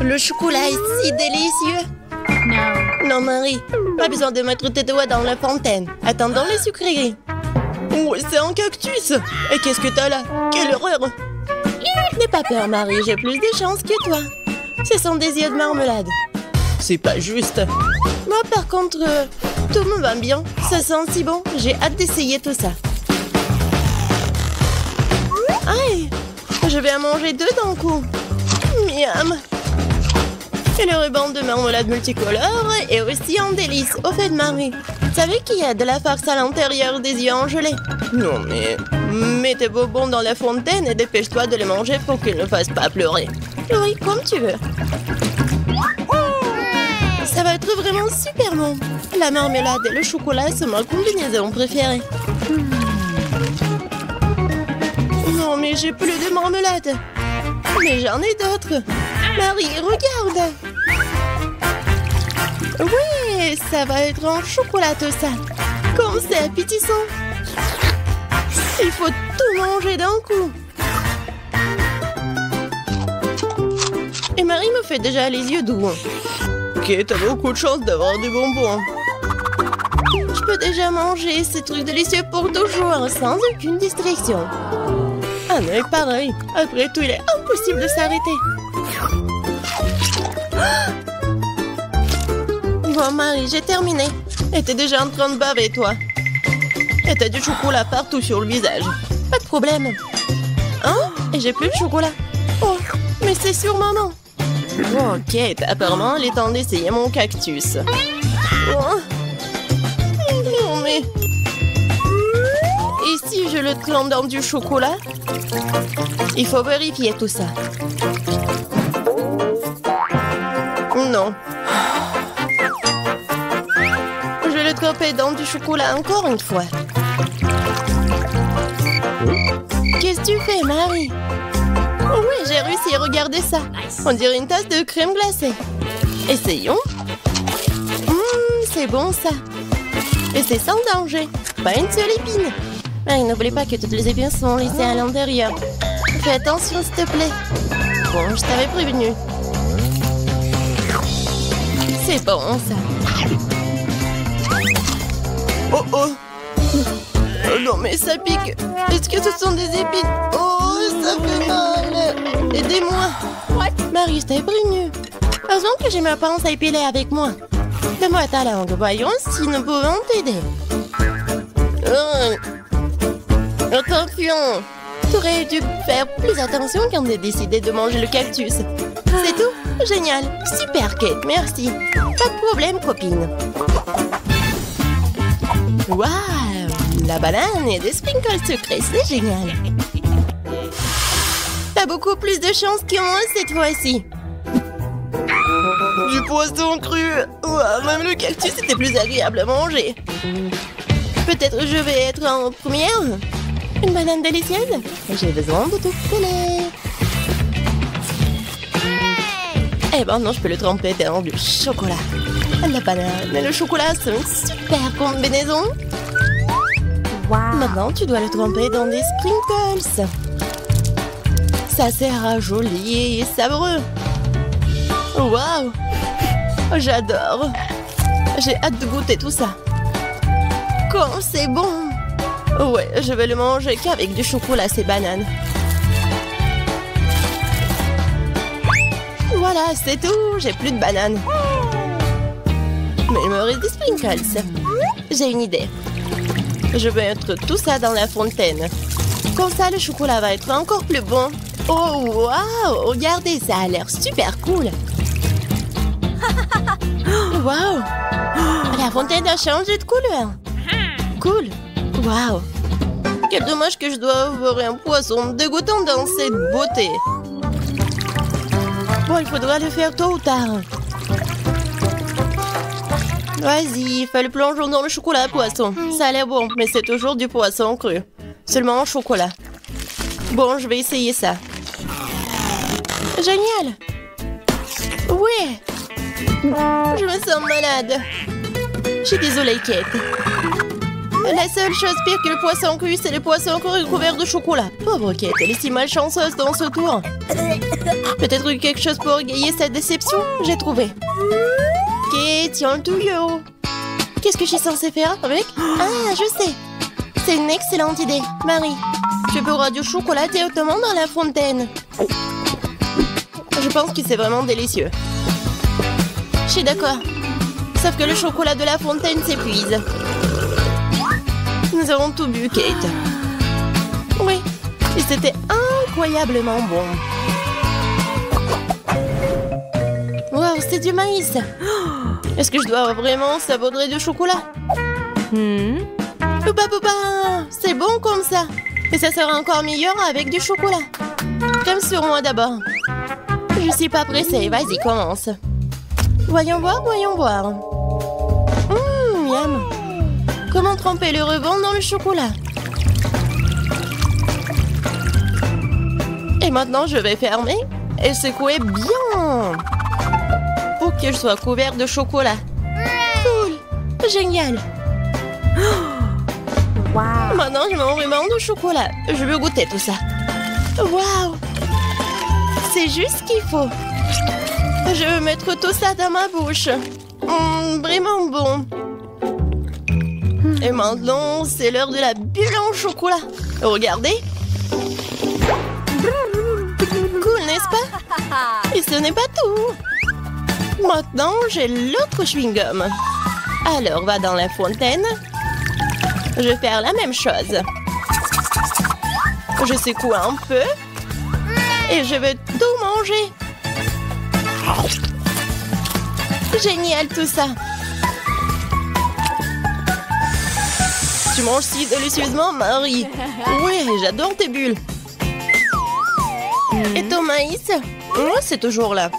Le chocolat est si délicieux. Non, Marie, pas besoin de mettre tes doigts dans la fontaine. Attendons les sucreries. Oh, c'est un cactus. Et qu'est-ce que t'as là? Quelle horreur! N'aie pas peur, Marie, j'ai plus de chance que toi. Ce sont des yeux de marmelade. C'est pas juste. Moi, par contre, tout me va bien. Ça sent si bon. J'ai hâte d'essayer tout ça. Aïe! Je vais en manger 2 d'un coup. Miam! Et le ruban de marmelade multicolore est aussi un délice. Au fait, Marie, tu savais qu'il y a de la farce à l'intérieur des yeux en gelée? Non, mais mets tes bonbons dans la fontaine et dépêche-toi de les manger pour qu'ils ne fassent pas pleurer. Oui, comme tu veux. Ça va être vraiment super bon. La marmelade et le chocolat sont ma combinaison préférée. Non, mais j'ai plus de marmelade. Mais j'en ai d'autres. Marie, regarde. Oui, ça va être en chocolat tout ça. Comme c'est appétissant. Il faut tout manger d'un coup. Et Marie me fait déjà les yeux doux. Ok, t'as beaucoup de chance d'avoir des bonbons. Je peux déjà manger ces trucs délicieux pour toujours, sans aucune distraction. Ah mais pareil, après tout, il est impossible de s'arrêter. Bon, Marie, j'ai terminé. Et t'es déjà en train de baver, toi. Et t'as du chocolat partout sur le visage. Pas de problème. Hein? Et j'ai plus de chocolat. Oh, mais c'est sur maman. Ok, apparemment, il est temps d'essayer mon cactus. Oh. Non, mais... Et si je le trempe dans du chocolat? Il faut vérifier tout ça. Non. Je vais le tremper dans du chocolat encore une fois. Qu'est-ce que tu fais, Marie? Oh oui, j'ai réussi, regardez ça. On dirait une tasse de crème glacée. Essayons. C'est bon ça. Et c'est sans danger. Pas une seule épine. Marie, n'oublie pas que toutes les épines sont laissées à l'intérieur. Fais attention, s'il te plaît. Bon, je t'avais prévenu. C'est bon, ça. Oh, oh. Oh non, mais ça pique. Est-ce que ce sont des épines? Oh, ça fait mal. Aidez-moi. Marie, je t'avais prévenu. Heureusement que j'ai ma pince à épiler avec moi. Donne-moi ta langue. Voyons si nous pouvons t'aider. Attention. Tu aurais dû faire plus attention quand tu as décidé de manger le cactus. C'est tout? Génial. Super, Kate. Merci. Pas de problème, copine. Waouh! La banane et des sprinkles sucrés, c'est génial. T'as beaucoup plus de chance que moi cette fois-ci. Du poisson cru. Ouah, même le cactus était plus agréable à manger. Peut-être je vais être en première. Une banane délicieuse. J'ai besoin de tout coller. Eh ben non, je peux le tremper dans du chocolat. La banane et le chocolat, c'est une super combinaison. Wow. Maintenant, tu dois le tremper dans des sprinkles. Ça sera joli et savoureux. Waouh! J'adore. J'ai hâte de goûter tout ça. Quand c'est bon! Ouais, je vais le manger qu'avec du chocolat, ces bananes. Voilà, c'est tout. J'ai plus de bananes. Mais il me reste des sprinkles. J'ai une idée. Je vais mettre tout ça dans la fontaine. Comme ça, le chocolat va être encore plus bon. Oh, waouh! Regardez, ça a l'air super cool. Waouh! La fontaine a changé de couleur. Cool. Waouh! Quel dommage que je dois avoir un poisson dégoûtant dans cette beauté. Bon, il faudra le faire tôt ou tard. Vas-y, fais le plongeon dans le chocolat poisson. Ça a l'air bon, mais c'est toujours du poisson cru. Seulement en chocolat. Bon, je vais essayer ça. Génial! Ouais! Je me sens malade. Je suis désolée, Kate. La seule chose pire que le poisson cru, c'est le poisson cru couvert de chocolat. Pauvre Kate, elle est si malchanceuse dans ce tour. Peut-être quelque chose pour égayer cette déception. J'ai trouvé. Kate, tiens le tuyau. Qu'est-ce que je suis censée faire avec? Ah, je sais. C'est une excellente idée. Marie, tu pourras du chocolat directement dans la fontaine. Je pense que c'est vraiment délicieux. Je suis d'accord. Sauf que le chocolat de la fontaine s'épuise. Nous avons tout bu, Kate. Oui, et c'était incroyablement bon. Wow, c'est du maïs. Est-ce que je dois vraiment saupoudrer du chocolat? Poupa poupa, c'est bon comme ça. Et ça sera encore meilleur avec du chocolat. Comme sur moi d'abord. Je suis pas pressée, vas-y, commence. Voyons voir, voyons voir. Miam. Comment tremper le rebond dans le chocolat? Et maintenant, je vais fermer et secouer bien pour que je sois couvert de chocolat. Cool, génial. Wow. Maintenant, je mange vraiment de chocolat. Je veux goûter tout ça. Waouh! C'est juste ce qu'il faut. Je veux mettre tout ça dans ma bouche. Vraiment bon. Et maintenant, c'est l'heure de la bulle en chocolat. Regardez. Cool, n'est-ce pas? Et ce n'est pas tout. Maintenant, j'ai l'autre chewing-gum. Alors, va dans la fontaine. Je vais faire la même chose. Je secoue un peu. Et je vais tout manger. Génial tout ça. Tu manges si délicieusement, Marie. Oui, j'adore tes bulles. Et ton maïs? Moi, c'est toujours là.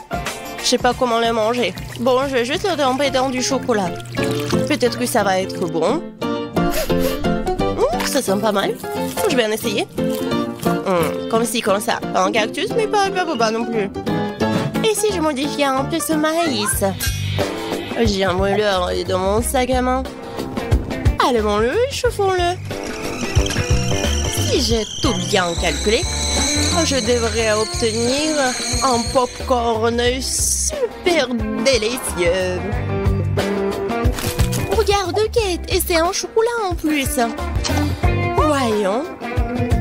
Je sais pas comment le manger. Bon, je vais juste le tremper dans du chocolat. Peut-être que ça va être bon. Ça sent pas mal. Je vais en essayer. Comme ci, comme ça. Pas un cactus, mais pas non plus. Et si je modifiais un peu ce maïs? J'ai un mouleur dans mon sac à main. Allumons-le et chauffons-le. Si j'ai tout bien calculé, je devrais obtenir un popcorn super délicieux. Regarde, Kate, et c'est un chocolat en plus. Voyons.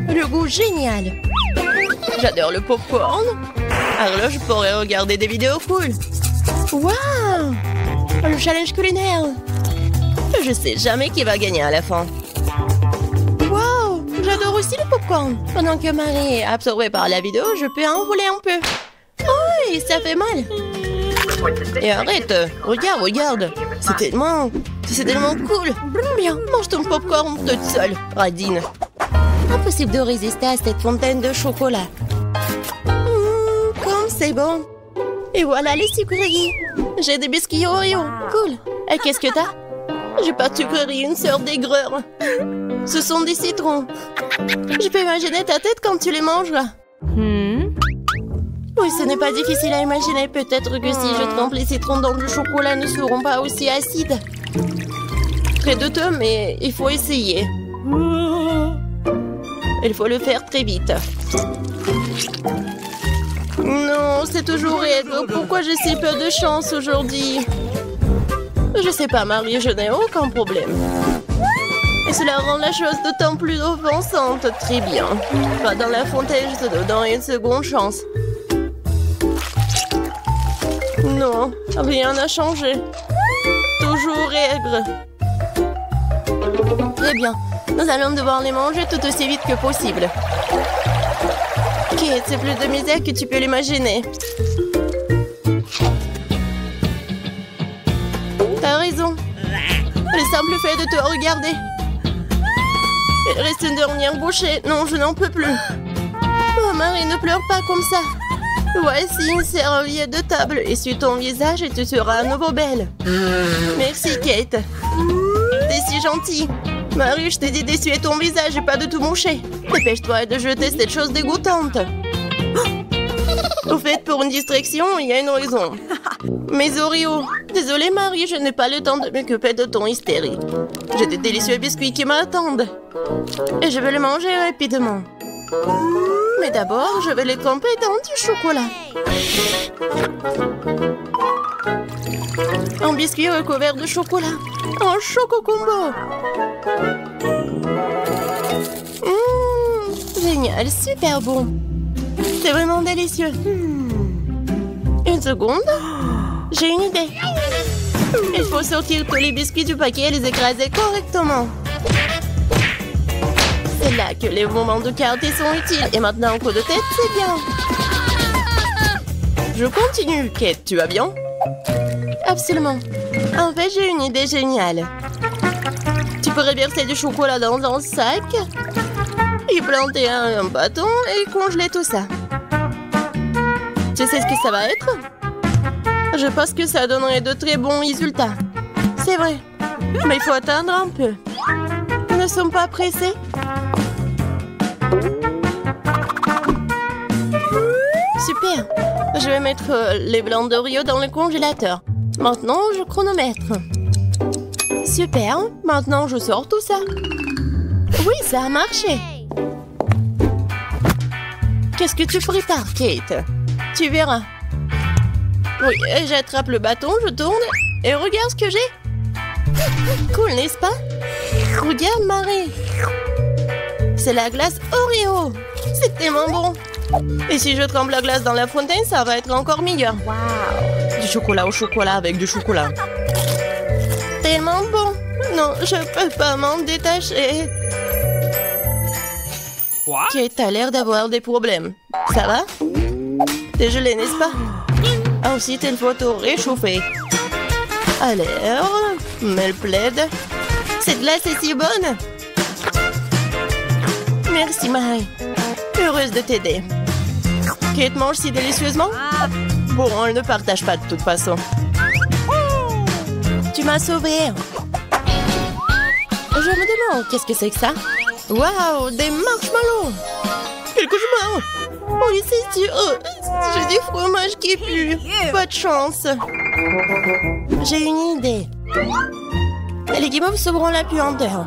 Le goût génial. J'adore le popcorn. Alors là, je pourrais regarder des vidéos cool. Waouh! Le challenge culinaire. Je sais jamais qui va gagner à la fin. Waouh! J'adore aussi le popcorn. Pendant que Marie est absorbée par la vidéo, je peux en voler un peu. Oh, et ça fait mal. Et arrête. Regarde. C'est tellement cool. Bien, mange ton popcorn toute seule, radine. Impossible de résister à cette fontaine de chocolat. Comme c'est bon. Et voilà les sucreries. J'ai des biscuits Oreo. Cool. Et qu'est-ce que t'as? J'ai pas de sucreries, une sœur d'aigreur. Ce sont des citrons. Je peux imaginer ta tête quand tu les mangeras. Oui, ce n'est pas difficile à imaginer. Peut-être que si je trempe les citrons dans le chocolat, ne seront pas aussi acides. Très douteux, mais il faut essayer. Il faut le faire très vite. Non, c'est toujours Edgar. Pourquoi j'ai si peu de chance aujourd'hui? Je sais pas, Marie, je n'ai aucun problème. Et cela rend la chose d'autant plus offensante. Très bien. Va dans la fontaine, je te donne une seconde chance. Non, rien n'a changé. Toujours aigre. Très bien. Nous allons devoir les manger tout aussi vite que possible. Kate, c'est plus de misère que tu peux l'imaginer. T'as raison. Le simple fait de te regarder. Il reste une dernière bouchée. Non, je n'en peux plus. Oh, Marie, ne pleure pas comme ça. Voici une serviette de table. Essuie ton visage et tu seras à nouveau belle. Merci, Kate. T'es si gentille. Marie, je t'ai dit d'essuyer ton visage et pas de tout moucher. Dépêche-toi de jeter cette chose dégoûtante. Au fait, pour une distraction, il y a une raison. Mes Oreos. Désolée, Marie, je n'ai pas le temps de m'occuper de ton hystérie. J'ai des délicieux biscuits qui m'attendent. Et je vais les manger rapidement. Mais d'abord, je vais les tremper dans du chocolat. Un biscuit recouvert de chocolat. Un choco combo. Génial, super bon. C'est vraiment délicieux. Une seconde. J'ai une idée. Il faut sortir tous les biscuits du paquet et les écraser correctement. C'est là que les moments de quartier sont utiles. Et maintenant, un coup de tête, c'est bien. Je continue. Kate, tu vas bien? Absolument. En fait, j'ai une idée géniale. Tu pourrais verser du chocolat dans un sac, y planter un bâton et congeler tout ça. Tu sais ce que ça va être? Je pense que ça donnerait de très bons résultats. C'est vrai. Mais il faut attendre un peu. Nous ne sommes pas pressés. Super. Je vais mettre les blancs d'Oreo dans le congélateur. Maintenant, je chronomètre. Super. Maintenant, je sors tout ça. Oui, ça a marché. Qu'est-ce que tu prépares, Kate? Tu verras. Oui, j'attrape le bâton, je tourne et regarde ce que j'ai. Cool, n'est-ce pas? Regarde, Marie. C'est la glace Oreo. C'est tellement bon. Et si je trempe la glace dans la fontaine, ça va être encore meilleur. Wow. Du chocolat au chocolat avec du chocolat. Tellement bon. Non, je peux pas m'en détacher. Kate a l'air d'avoir des problèmes. Ça va? T'es gelé, n'est-ce pas? Ensuite, il faut te réchauffer. Alors, mets le plaid. Cette glace est si bonne. Merci, Marie. Heureuse de t'aider. Kate mange si délicieusement? Bon, elle ne partage pas de toute façon. Tu m'as sauvée. Je me demande, qu'est-ce que c'est que ça? Waouh, des marshmallows! Quel cauchemar! Oui, c'est sûr. J'ai du fromage qui pue. Pas de chance. J'ai une idée. Les guimauves sauveront la puanteur.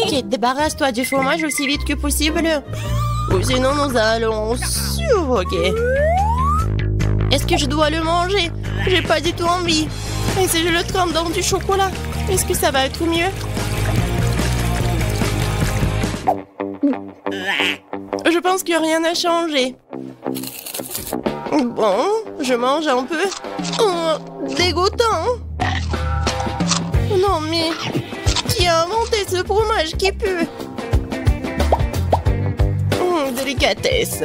Kate, débarrasse-toi du fromage aussi vite que possible. Ou sinon, nous allons suffoquer. Est-ce que je dois le manger? J'ai pas du tout envie. Et si je le trempe dans du chocolat, est-ce que ça va être mieux? Je pense que rien n'a changé. Bon, je mange un peu. Oh, dégoûtant. Non mais, qui a inventé ce fromage qui pue? Délicatesse.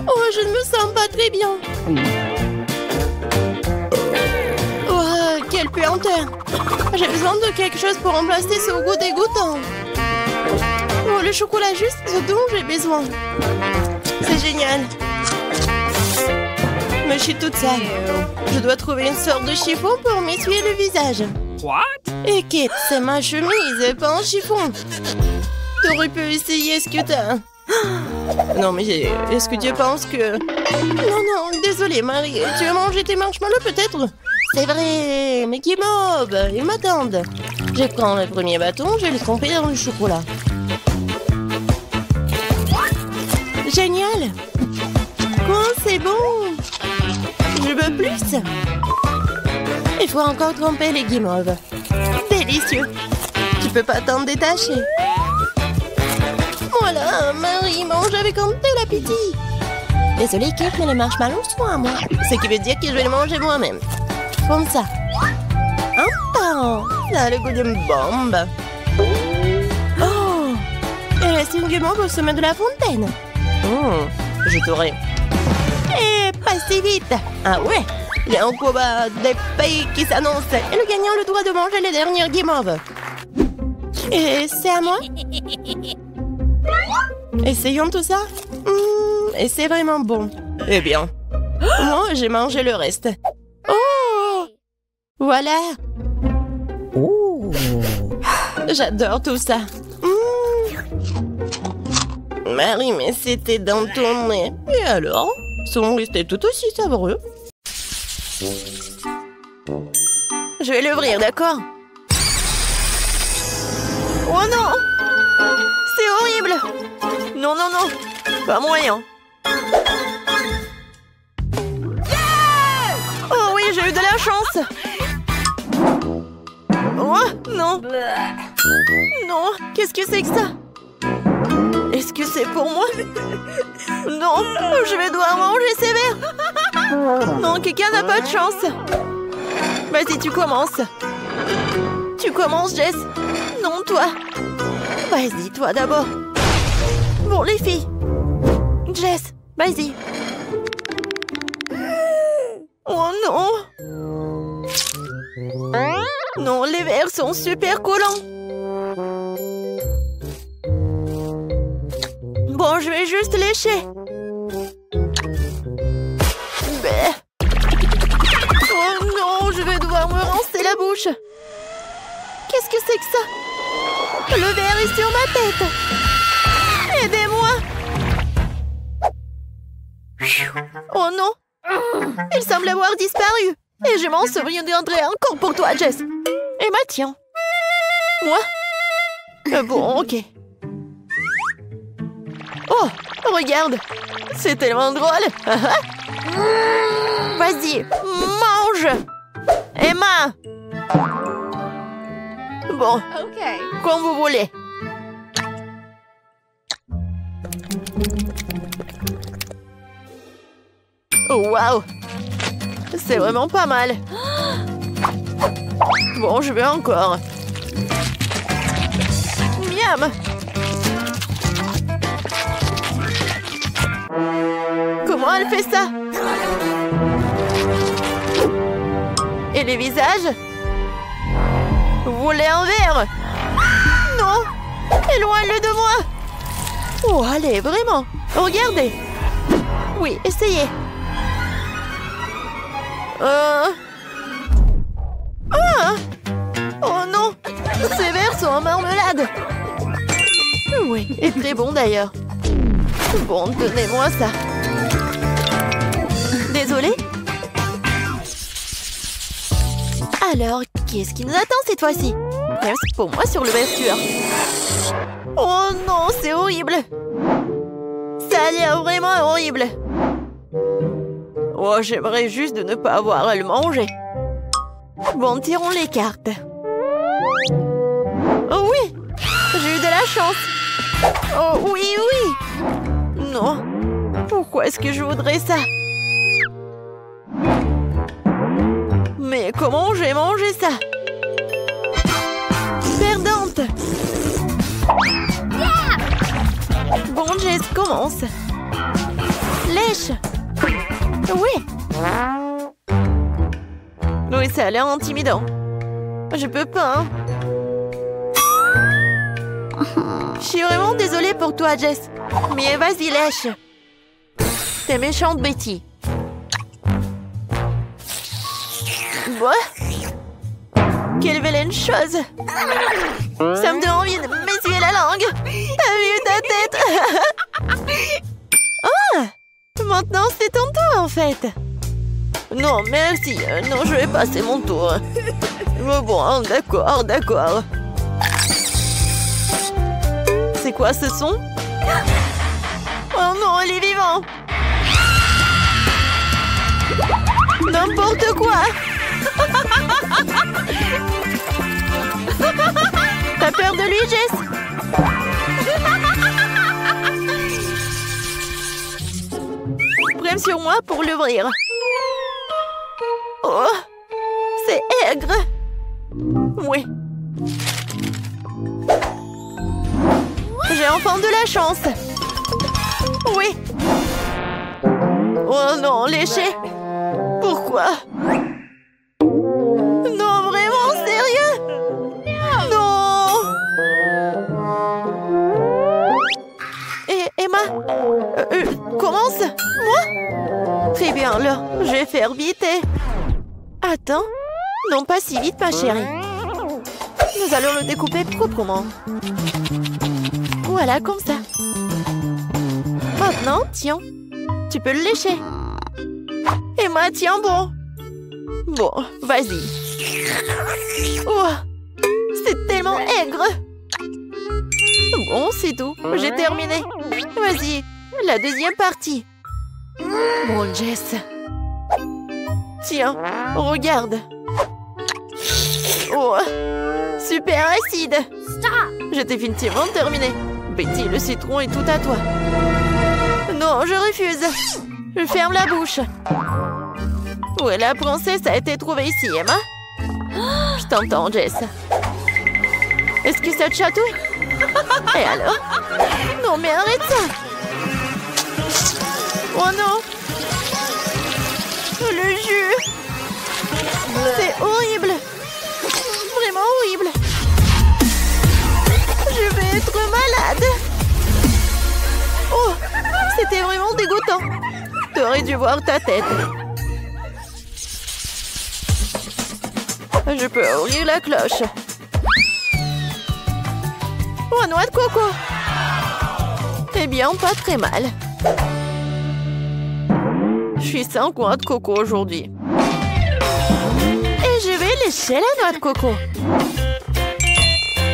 Oh, je ne me sens pas très bien. Oh, quelle puanteur. J'ai besoin de quelque chose pour remplacer ce goût dégoûtant. Oh, le chocolat juste ce dont j'ai besoin. C'est génial. Mais je suis toute sale. Je dois trouver une sorte de chiffon pour m'essuyer le visage. What? Et Kate, c'est ma chemise, pas un chiffon. T'aurais pu essayer ce que t'as. Non, mais est-ce que tu penses que... Non, désolée, Marie. Tu as mangé tes marshmallows, peut-être? C'est vrai, mais qui mob, ils m'attendent. Je prends le premier bâton, je vais le tremper dans le chocolat. Génial. Quoi, c'est bon. Je veux plus. Il faut encore tremper les guimauves. Délicieux. Tu peux pas t'en détacher. Voilà, Marie mange avec un tel appétit. Désolée, Kate, mais les marshmallows sont à moi. Ce qui veut dire que je vais les manger moi-même. Comme ça. Un pain. Ça a le goût d'une bombe. Oh. Il reste une guimauve au sommet de la fontaine. Je t'aurai. Et pas si vite. Ah ouais. Il y a un combat des pays qui s'annonce. Et le gagnant a le droit de manger les dernières guimauves. Et c'est à moi? Essayons tout ça. Et c'est vraiment bon. Eh bien, moi, j'ai mangé le reste. Oh! Voilà. Oh! J'adore tout ça. Marie, mais c'était dans ton nez. Et alors? Sont restés tout aussi savoureux. Je vais l'ouvrir, d'accord? Oh non! C'est horrible! Non, non, non! Pas moyen! Oh oui, j'ai eu de la chance! Oh, non! Non, qu'est-ce que c'est que ça? Est-ce que c'est pour moi? Non, je vais devoir manger sévère! Non, quelqu'un n'a pas de chance! Vas-y, tu commences! Tu commences, Jess! Non, toi! Vas-y, toi d'abord! Bon, les filles! Jess, vas-y! Oh non! Non, les verres sont super collants! Bon, je vais juste lécher! Bah. Oh non, je vais devoir me rincer la bouche! Qu'est-ce que c'est que ça? Le verre est sur ma tête! Aidez-moi! Oh non! Il semble avoir disparu! Et je m'en souviendrai encore pour toi, Jess! Emma, tiens! Moi? Bon, ok. Oh! Regarde! C'est tellement drôle! Vas-y, mange! Emma! Bon, comme vous voulez. Oh, waouh! C'est vraiment pas mal. Bon, je vais encore. Miam! Comment elle fait ça? Et les visages? Vous voulez un verre? Non! Éloigne-le de moi! Oh, allez, vraiment! Regardez! Oui, essayez! Ah! Oh non! Ces verres sont en marmelade! Oui, et très bon d'ailleurs. Bon, donnez-moi ça. Désolée. Alors, qu'est-ce qui nous attend cette fois-ci? Merci pour moi sur l'ouverture. Oh non, c'est horrible. Ça a l'air vraiment horrible. Oh, j'aimerais juste de ne pas avoir à le manger. Bon, tirons les cartes. Oh oui, j'ai eu de la chance. Oh oui, oui. Non, pourquoi est-ce que je voudrais ça? Mais comment j'ai mangé ça? Perdante. Bon, Jess, commence. Lèche. Oui. Oui, ça a l'air intimidant. Je peux pas, hein. Je suis vraiment désolée pour toi, Jess. Mais vas-y, lèche. T'es méchante, Betty. Quoi? Quelle vilaine chose! Ça me donne envie de m'essuyer la langue! T'as vu ta tête? Ah! Maintenant, c'est ton tour, en fait! Non, merci. Non, je vais passer mon tour. Mais bon, d'accord, d'accord. C'est quoi ce son? Oh non, elle est vivante! N'importe quoi! T'as peur de lui, Jess? Prends sur moi pour l'ouvrir. Oh, c'est aigre. Oui. J'ai enfin de la chance. Oui. Oh non, léché. Pourquoi? Non, vraiment, sérieux? Non! Et Emma, commence? Moi? Très bien, alors, je vais faire vite et... Attends, non pas si vite, ma chérie. Nous allons le découper proprement. Voilà, comme ça. Maintenant, tiens. Tu peux le lécher. Et moi, tiens, bon. Bon, vas-y. Oh, c'est tellement aigre. Bon, c'est tout. J'ai terminé. Vas-y, la deuxième partie. Bon, Jess. Tiens, regarde. Oh, super acide. J'ai définitivement terminé. Betty, le citron est tout à toi. Non, je refuse. Je ferme la bouche. Où est la princesse a été trouvée ici, Emma? Je t'entends, Jess. Est-ce que ça te chatouille? Et alors? Non, mais arrête ça! Oh non! Le jus! C'est horrible! Vraiment horrible! Je vais être malade! Oh! C'était vraiment dégoûtant! T'aurais dû voir ta tête! Je peux ouvrir la cloche. Oh, noix de coco. Eh bien, pas très mal. Je suis sans noix de coco aujourd'hui. Et je vais lécher la noix de coco.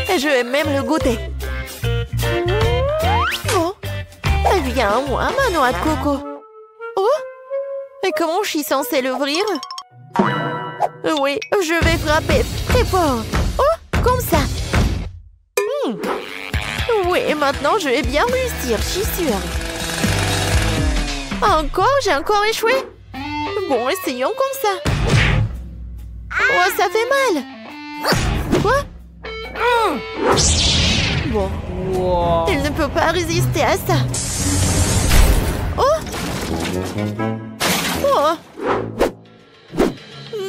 Et je vais même le goûter. Oh, viens à moi, ma noix de coco. Oh, et comment je suis censée l'ouvrir? Oui, je vais frapper très fort. Oh, comme ça. Oui, maintenant je vais bien réussir, je suis sûre. Encore? J'ai encore échoué? Bon, essayons comme ça. Oh, ça fait mal. Quoi? Bon. Wow. Il ne peut pas résister à ça. Oh! Oh!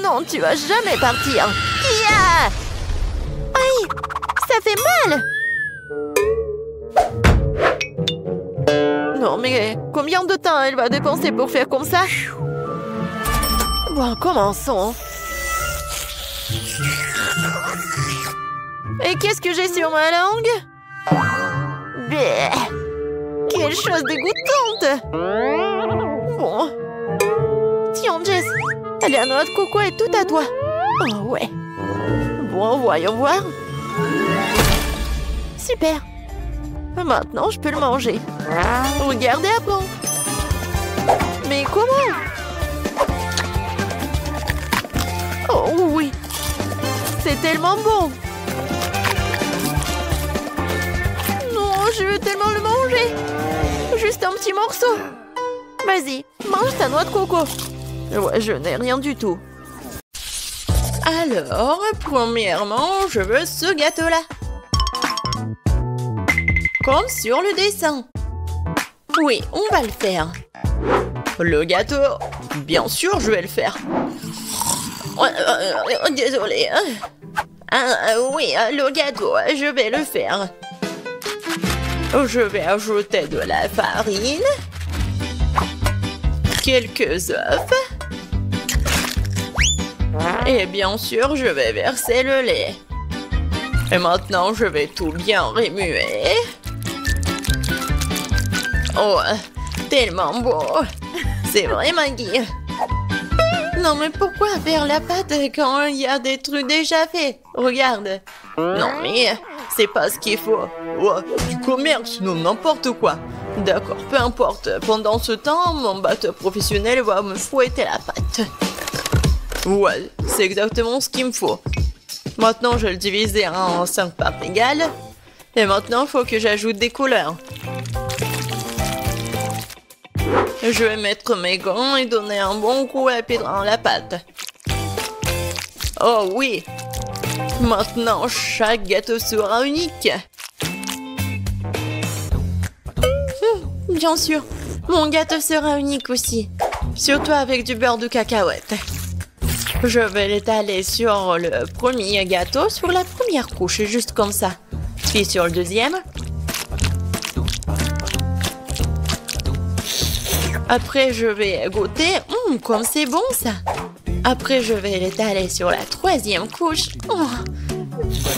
Non, tu vas jamais partir. Yeah! Aïe! Ça fait mal! Non, mais combien de temps elle va dépenser pour faire comme ça? Bon, commençons. Et qu'est-ce que j'ai sur ma langue? Bleh. Quelle chose dégoûtante! Bon. Tiens, Jess, la noix de coco est tout à toi. Oh, ouais. Bon, voyons voir. Super. Maintenant, je peux le manger. Regardez avant. Mais comment? Oh oui. C'est tellement bon. Non, je veux tellement le manger. Juste un petit morceau. Vas-y, mange ta noix de coco. Ouais, je n'ai rien du tout. Alors, premièrement, je veux ce gâteau-là. Comme sur le dessin. Oui, on va le faire. Le gâteau, bien sûr, je vais le faire. Désolée. Oui, le gâteau, je vais le faire. Je vais ajouter de la farine. Quelques œufs. Et bien sûr, je vais verser le lait. Et maintenant, je vais tout bien remuer. Oh, tellement beau. C'est vrai, Maggie. Non, mais pourquoi faire la pâte quand il y a des trucs déjà faits? Regarde. Non, mais c'est pas ce qu'il faut. Oh, du commerce, non, n'importe quoi. D'accord, peu importe. Pendant ce temps, mon batteur professionnel va me fouetter la pâte. Ouais, c'est exactement ce qu'il me faut. Maintenant, je vais le diviser en 5 parts égales. Et maintenant, il faut que j'ajoute des couleurs. Je vais mettre mes gants et donner un bon coup à pied dans la pâte. Oh oui! Maintenant, chaque gâteau sera unique. Bien sûr, mon gâteau sera unique aussi. Surtout avec du beurre de cacahuète. Je vais l'étaler sur le premier gâteau, sur la première couche, juste comme ça. Puis sur le deuxième. Après, je vais goûter. Comme c'est bon, ça. Après, je vais l'étaler sur la troisième couche.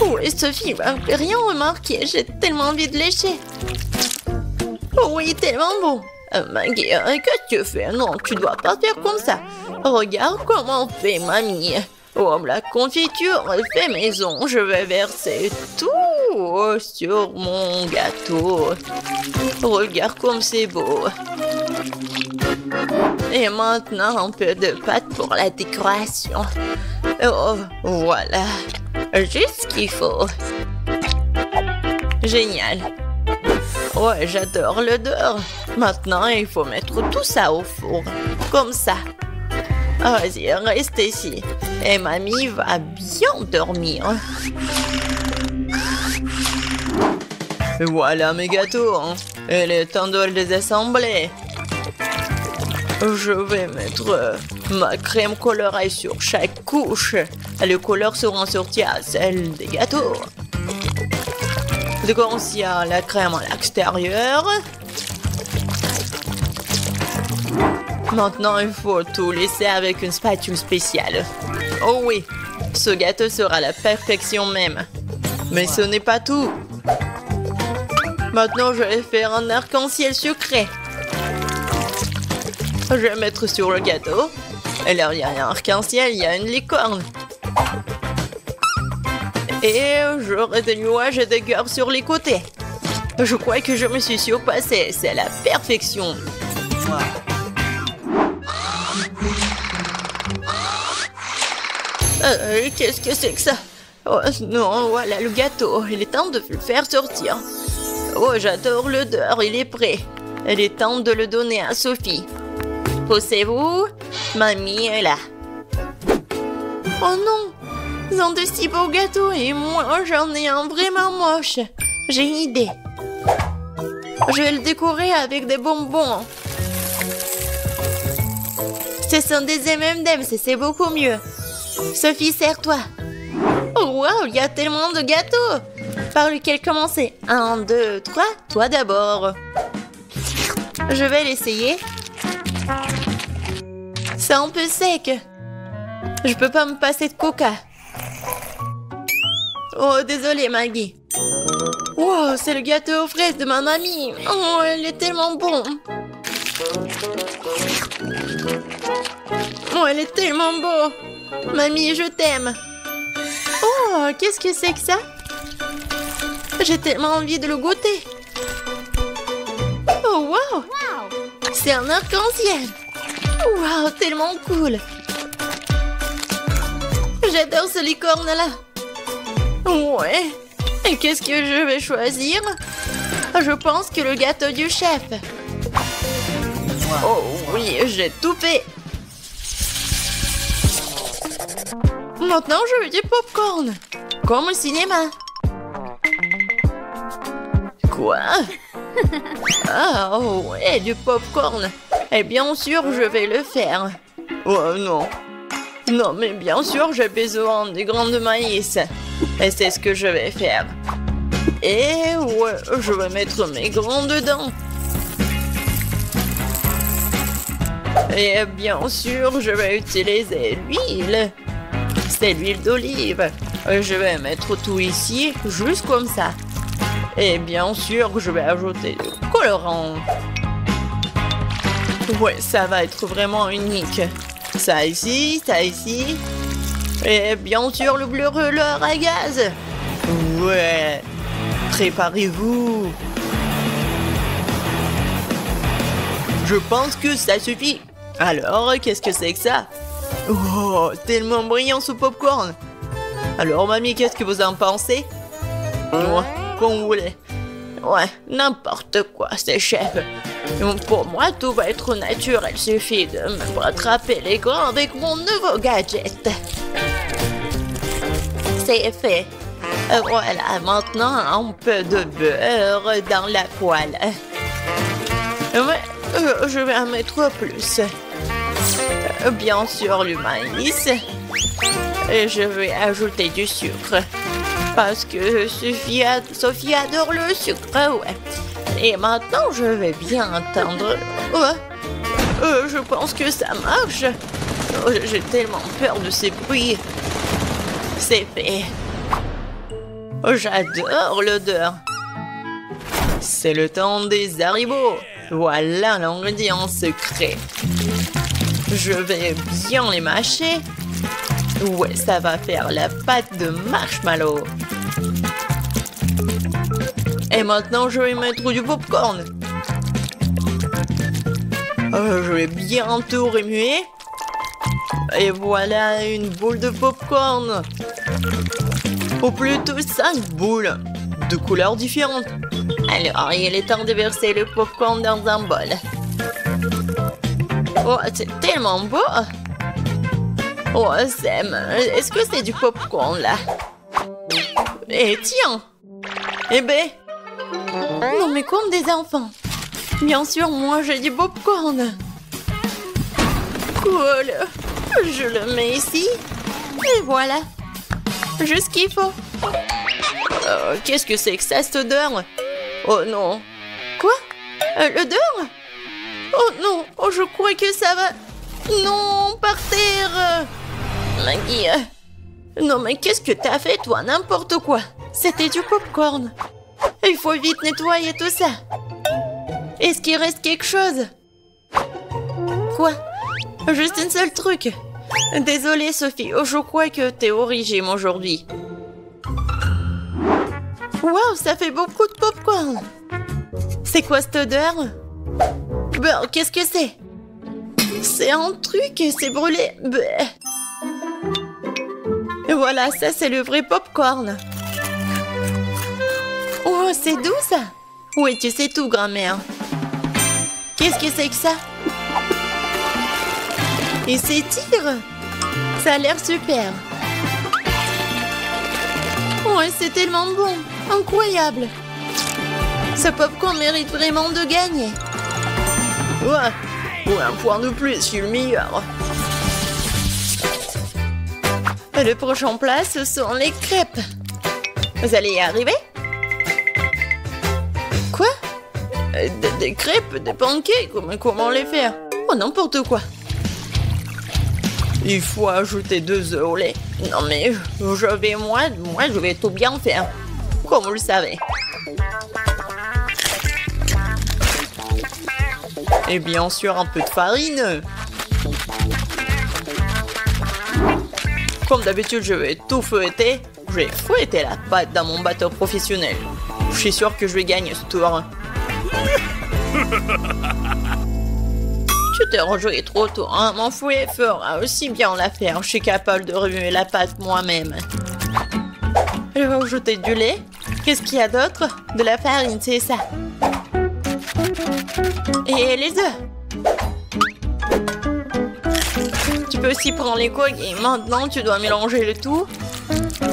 Oh, et Sophie va rien remarquer. J'ai tellement envie de lécher. Oh oui, tellement bon. Maggie, qu'est-ce que tu fais? Non, tu dois pas faire comme ça. Regarde comment fait mamie. Oh, la confiture est fait maison. Je vais verser tout sur mon gâteau. Regarde comme c'est beau. Et maintenant, un peu de pâte pour la décoration. Oh, voilà. Juste ce qu'il faut. Génial. Ouais, j'adore l'odeur. Maintenant, il faut mettre tout ça au four. Comme ça. Vas-y, reste ici. Et mamie va bien dormir. Et voilà mes gâteaux. Il est temps de les assembler. Je vais mettre ma crème colorée sur chaque couche. Les couleurs seront sorties à celles des gâteaux. Donc, il y a la crème à l'extérieur. Maintenant, il faut tout laisser avec une spatule spéciale. Oh oui, ce gâteau sera la perfection même. Mais ce n'est pas tout. Maintenant, je vais faire un arc-en-ciel sucré. Je vais mettre sur le gâteau. Et là, il y a un arc-en-ciel, il y a une licorne. Et j'aurai des nuages et des cœurs sur les côtés. Je crois que je me suis surpassée. C'est la perfection. Qu'est-ce que c'est que ça? Oh non, voilà le gâteau. Il est temps de le faire sortir. Oh, j'adore l'odeur. Il est prêt. Il est temps de le donner à Sophie. Poussez-vous. Mamie est là. Oh non! Ils ont de si beaux gâteaux et moi j'en ai un vraiment moche. J'ai une idée. Je vais le décorer avec des bonbons. Ce sont des M&M's et c'est beaucoup mieux. Sophie, serre-toi. Oh wow, il y a tellement de gâteaux. Par lequel commencer? 1, 2, 3, toi d'abord. Je vais l'essayer. C'est un peu sec. Je peux pas me passer de coca. Oh, désolée, Maggie. Wow, c'est le gâteau aux fraises de ma mamie. Oh, il est tellement bon. Oh, il est tellement beau. Mamie, je t'aime. Oh, qu'est-ce que c'est que ça? J'ai tellement envie de le goûter. Oh, wow. C'est un arc-en-ciel. Wow, tellement cool. J'adore ce licorne-là. Ouais. Et qu'est-ce que je vais choisir? Je pense que le gâteau du chef. Oh oui, j'ai tout fait. Maintenant, je veux du popcorn. Comme au cinéma. Quoi? Ah, oh ouais, du popcorn. Et bien sûr, je vais le faire. Oh non. Non, mais bien sûr, j'ai besoin des grains de maïs. Et c'est ce que je vais faire. Et ouais, je vais mettre mes grains dedans. Et bien sûr, je vais utiliser l'huile. C'est l'huile d'olive. Je vais mettre tout ici, juste comme ça. Et bien sûr, je vais ajouter du colorant. Ouais, ça va être vraiment unique. Ça ici, ça ici. Et bien sûr, le bleu rouleur à gaz. Ouais. Préparez-vous. Je pense que ça suffit. Alors, qu'est-ce que c'est que ça? Oh, tellement brillant ce popcorn. Alors, mamie, qu'est-ce que vous en pensez? Ouais, comme vous voulez. Ouais, n'importe quoi, c'est chef. Pour moi, tout va être naturel. Il suffit de me rattraper les grains avec mon nouveau gadget. C'est fait. Voilà, maintenant, un peu de beurre dans la poêle. Ouais, je vais en mettre plus. Bien sûr, le maïs. Et je vais ajouter du sucre. Parce que Sophie adore le sucre, ouais. Et maintenant, je vais bien entendre. Je pense que ça marche. Oh, j'ai tellement peur de ces bruits. C'est fait. Oh, j'adore l'odeur. C'est le temps des haribots. Voilà l'ingrédient secret. Je vais bien les mâcher. Ouais, ça va faire la pâte de marshmallow. Et maintenant, je vais mettre du popcorn. Je vais bien tout remuer. Et voilà une boule de popcorn. Ou plutôt 5 boules de couleurs différentes. Alors, il est temps de verser le popcorn dans un bol. Oh, c'est tellement beau! Oh, Sam, est-ce que c'est du popcorn, là? Eh, tiens! Eh ben... Non, mais comme des enfants. Bien sûr, moi, j'ai du popcorn. Cool. Je le mets ici. Et voilà. Juste ce qu'il faut. Qu'est-ce que c'est que ça, cette odeur? Oh non. Quoi? L'odeur? Oh non. Oh, je crois que ça va... Non, par terre. Maggie. Non, mais qu'est-ce que t'as fait, toi? N'importe quoi. C'était du popcorn. Il faut vite nettoyer tout ça. Est-ce qu'il reste quelque chose? Quoi? Juste un seul truc. Désolée, Sophie. Oh, je crois que t'es au régime aujourd'hui. Waouh, ça fait beaucoup de popcorn. C'est quoi cette odeur? Ben, qu'est-ce que c'est? C'est un truc, c'est brûlé. Ben. Et voilà, ça c'est le vrai popcorn. Oh, c'est doux ça. Oui, tu sais tout, grand-mère. Qu'est-ce que c'est que ça? Il s'étire. Ça a l'air super. Ouais, c'est tellement bon. Incroyable. Ce popcorn mérite vraiment de gagner. Ouais, un point de plus, je suis le meilleur. Le prochain plat, ce sont les crêpes. Vous allez y arriver? Quoi? Des crêpes, des pancakes, mais comment les faire? Oh, n'importe quoi. Il faut ajouter 2 œufs au lait. Non mais, moi, je vais tout bien faire. Comme vous le savez. Et bien sûr, un peu de farine. Comme d'habitude, je vais tout fouetter. Je vais fouetter la pâte dans mon bateau professionnel. Je suis sûr que je vais gagner ce tour. Tu t'es rejoué trop tôt, hein? Mon fouet fera aussi bien l'affaire. Je suis capable de remuer la pâte moi-même. Je vais ajouter du lait. Qu'est-ce qu'il y a d'autre? De la farine, c'est ça. Et les œufs. Tu peux aussi prendre les coques et maintenant tu dois mélanger le tout.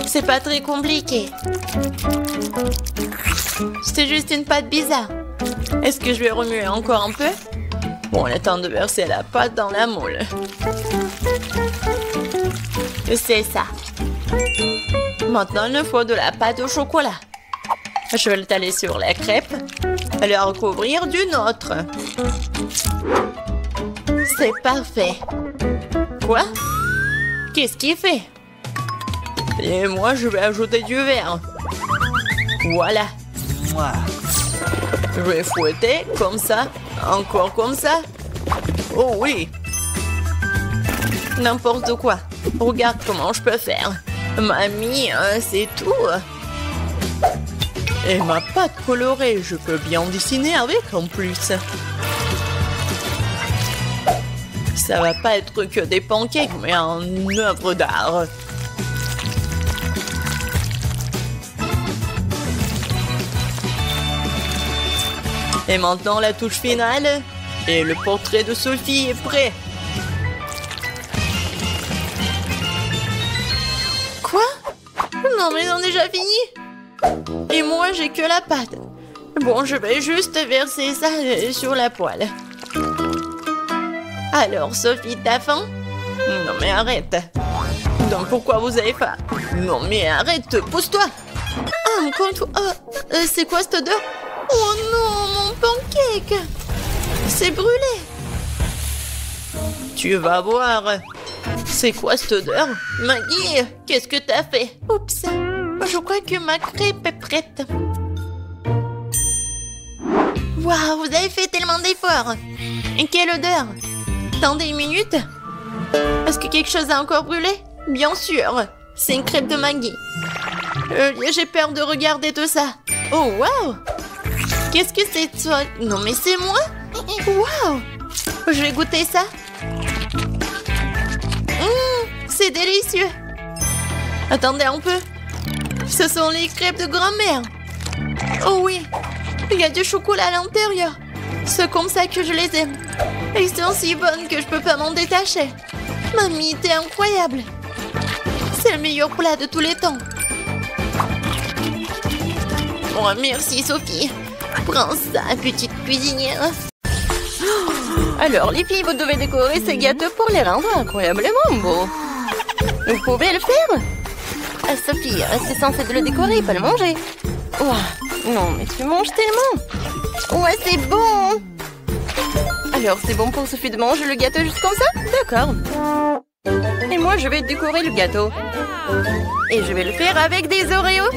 C'est pas très compliqué. C'est juste une pâte bizarre. Est-ce que je vais remuer encore un peu? Bon, il est temps de verser la pâte dans la moule. C'est ça. Maintenant, il nous faut de la pâte au chocolat. Je vais l'étaler sur la crêpe et la recouvrir d'une autre. C'est parfait. Quoi? Qu'est-ce qu'il fait? Et moi, je vais ajouter du verre. Voilà. Je vais fouetter comme ça. Encore comme ça. Oh oui. N'importe quoi. Regarde comment je peux faire. Mamie, c'est tout. Et ma pâte colorée, je peux bien dessiner avec en plus. Ça va pas être que des pancakes, mais une œuvre d'art. Et maintenant la touche finale. Et le portrait de Sophie est prêt. Quoi? Non mais ils ont déjà fini. Et moi j'ai que la pâte. Bon, je vais juste verser ça sur la poêle. Alors Sophie, t'as faim? Non mais arrête. Donc pourquoi vous avez faim? Non mais arrête, pousse-toi. Ah, comme toi. C'est quoi cette odeur? Oh non, mon pancake! C'est brûlé! Tu vas voir! C'est quoi cette odeur? Maggie, qu'est-ce que t'as fait? Oups! Je crois que ma crêpe est prête. Waouh, vous avez fait tellement d'efforts. Et quelle odeur. Attendez une minute. Est-ce que quelque chose a encore brûlé? Bien sûr. C'est une crêpe de Maggie. J'ai peur de regarder tout ça. Oh, waouh. Qu'est-ce que c'est toi? Non, mais c'est moi. Waouh. Je vais goûter ça. C'est délicieux. Attendez un peu. Ce sont les crêpes de grand-mère. Oh oui. Il y a du chocolat à l'intérieur. C'est comme ça que je les aime. Elles sont si bonnes que je peux pas m'en détacher. Mamie, t'es incroyable. C'est le meilleur plat de tous les temps. Oh, merci Sophie. Prends ça, petite cuisinière. Alors, les filles, vous devez décorer ces gâteaux pour les rendre incroyablement beaux. Vous pouvez le faire? Sophie, c'est censé de le décorer, pas le manger. Ouah, non, mais tu manges tellement. Ouais, c'est bon. Alors, c'est bon pour Sophie de manger le gâteau juste comme ça? D'accord. Et moi, je vais décorer le gâteau. Et je vais le faire avec des Oreos.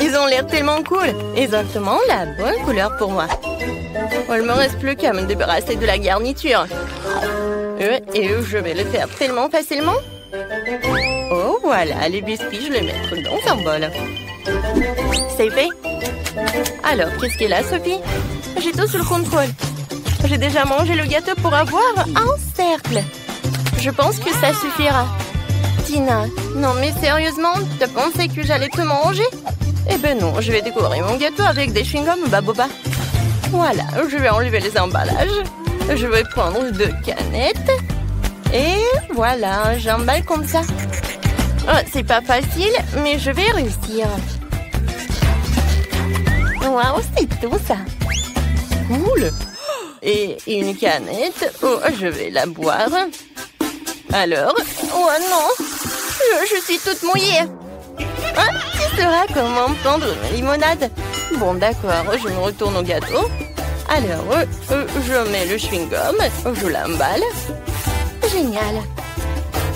Ils ont l'air tellement cool. Exactement la bonne couleur pour moi. Oh, il me reste plus qu'à me débarrasser de la garniture. Et je vais le faire tellement facilement. Oh, voilà, les biscuits, je les mettre dans un bol. C'est fait. Alors, qu'est-ce qu'il y a là, Sophie? J'ai tout sous le contrôle. J'ai déjà mangé le gâteau pour avoir un cercle. Je pense que ça suffira. Tina, non mais sérieusement, tu pensais que j'allais te manger? Eh ben non, je vais décorer mon gâteau avec des chewing-gums Baboba. Voilà, je vais enlever les emballages. Je vais prendre 2 canettes. Et voilà, j'emballe comme ça. Oh, c'est pas facile, mais je vais réussir. Waouh, c'est tout ça. Cool. Et une canette. Oh, je vais la boire. Alors, oh non, je suis toute mouillée. Ah, tu sauras comment prendre une limonade. Bon, d'accord, je me retourne au gâteau. Alors, je mets le chewing-gum, je l'emballe. Génial.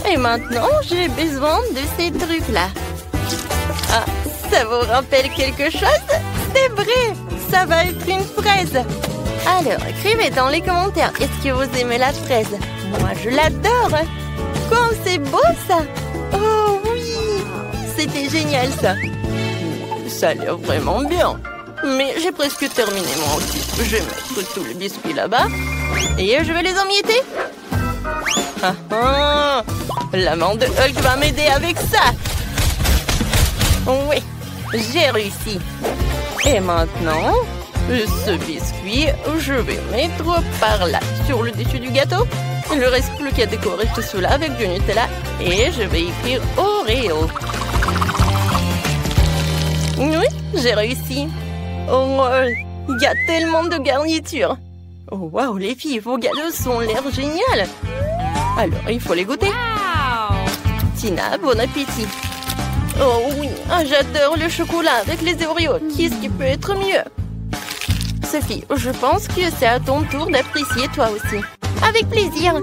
Et maintenant, j'ai besoin de ces trucs-là. Ah, ça vous rappelle quelque chose? C'est vrai, ça va être une fraise. Alors, écrivez dans les commentaires, est-ce que vous aimez la fraise? Moi, je l'adore. Comme c'est beau, ça. Oh oui, c'était génial, ça. Ça a l'air vraiment bien. Mais j'ai presque terminé, moi aussi. Je vais mettre tous les biscuits là-bas. Et je vais les emietter. Ah ah, la main de Hulk va m'aider avec ça. Oui, j'ai réussi. Et maintenant, ce biscuit, je vais mettre par là, sur le dessus du gâteau. Il ne reste plus qu'à décorer tout cela avec du Nutella. Et je vais écrire Oreo. Oui, j'ai réussi. Oh, il y a tellement de garnitures. Oh, waouh, les filles, vos gâteaux sont l'air génial. Alors, il faut les goûter. Tina, bon appétit. Oh oui, j'adore le chocolat avec les Oreos. Qu'est-ce qui peut être mieux? Sophie, je pense que c'est à ton tour d'apprécier toi aussi. Avec plaisir.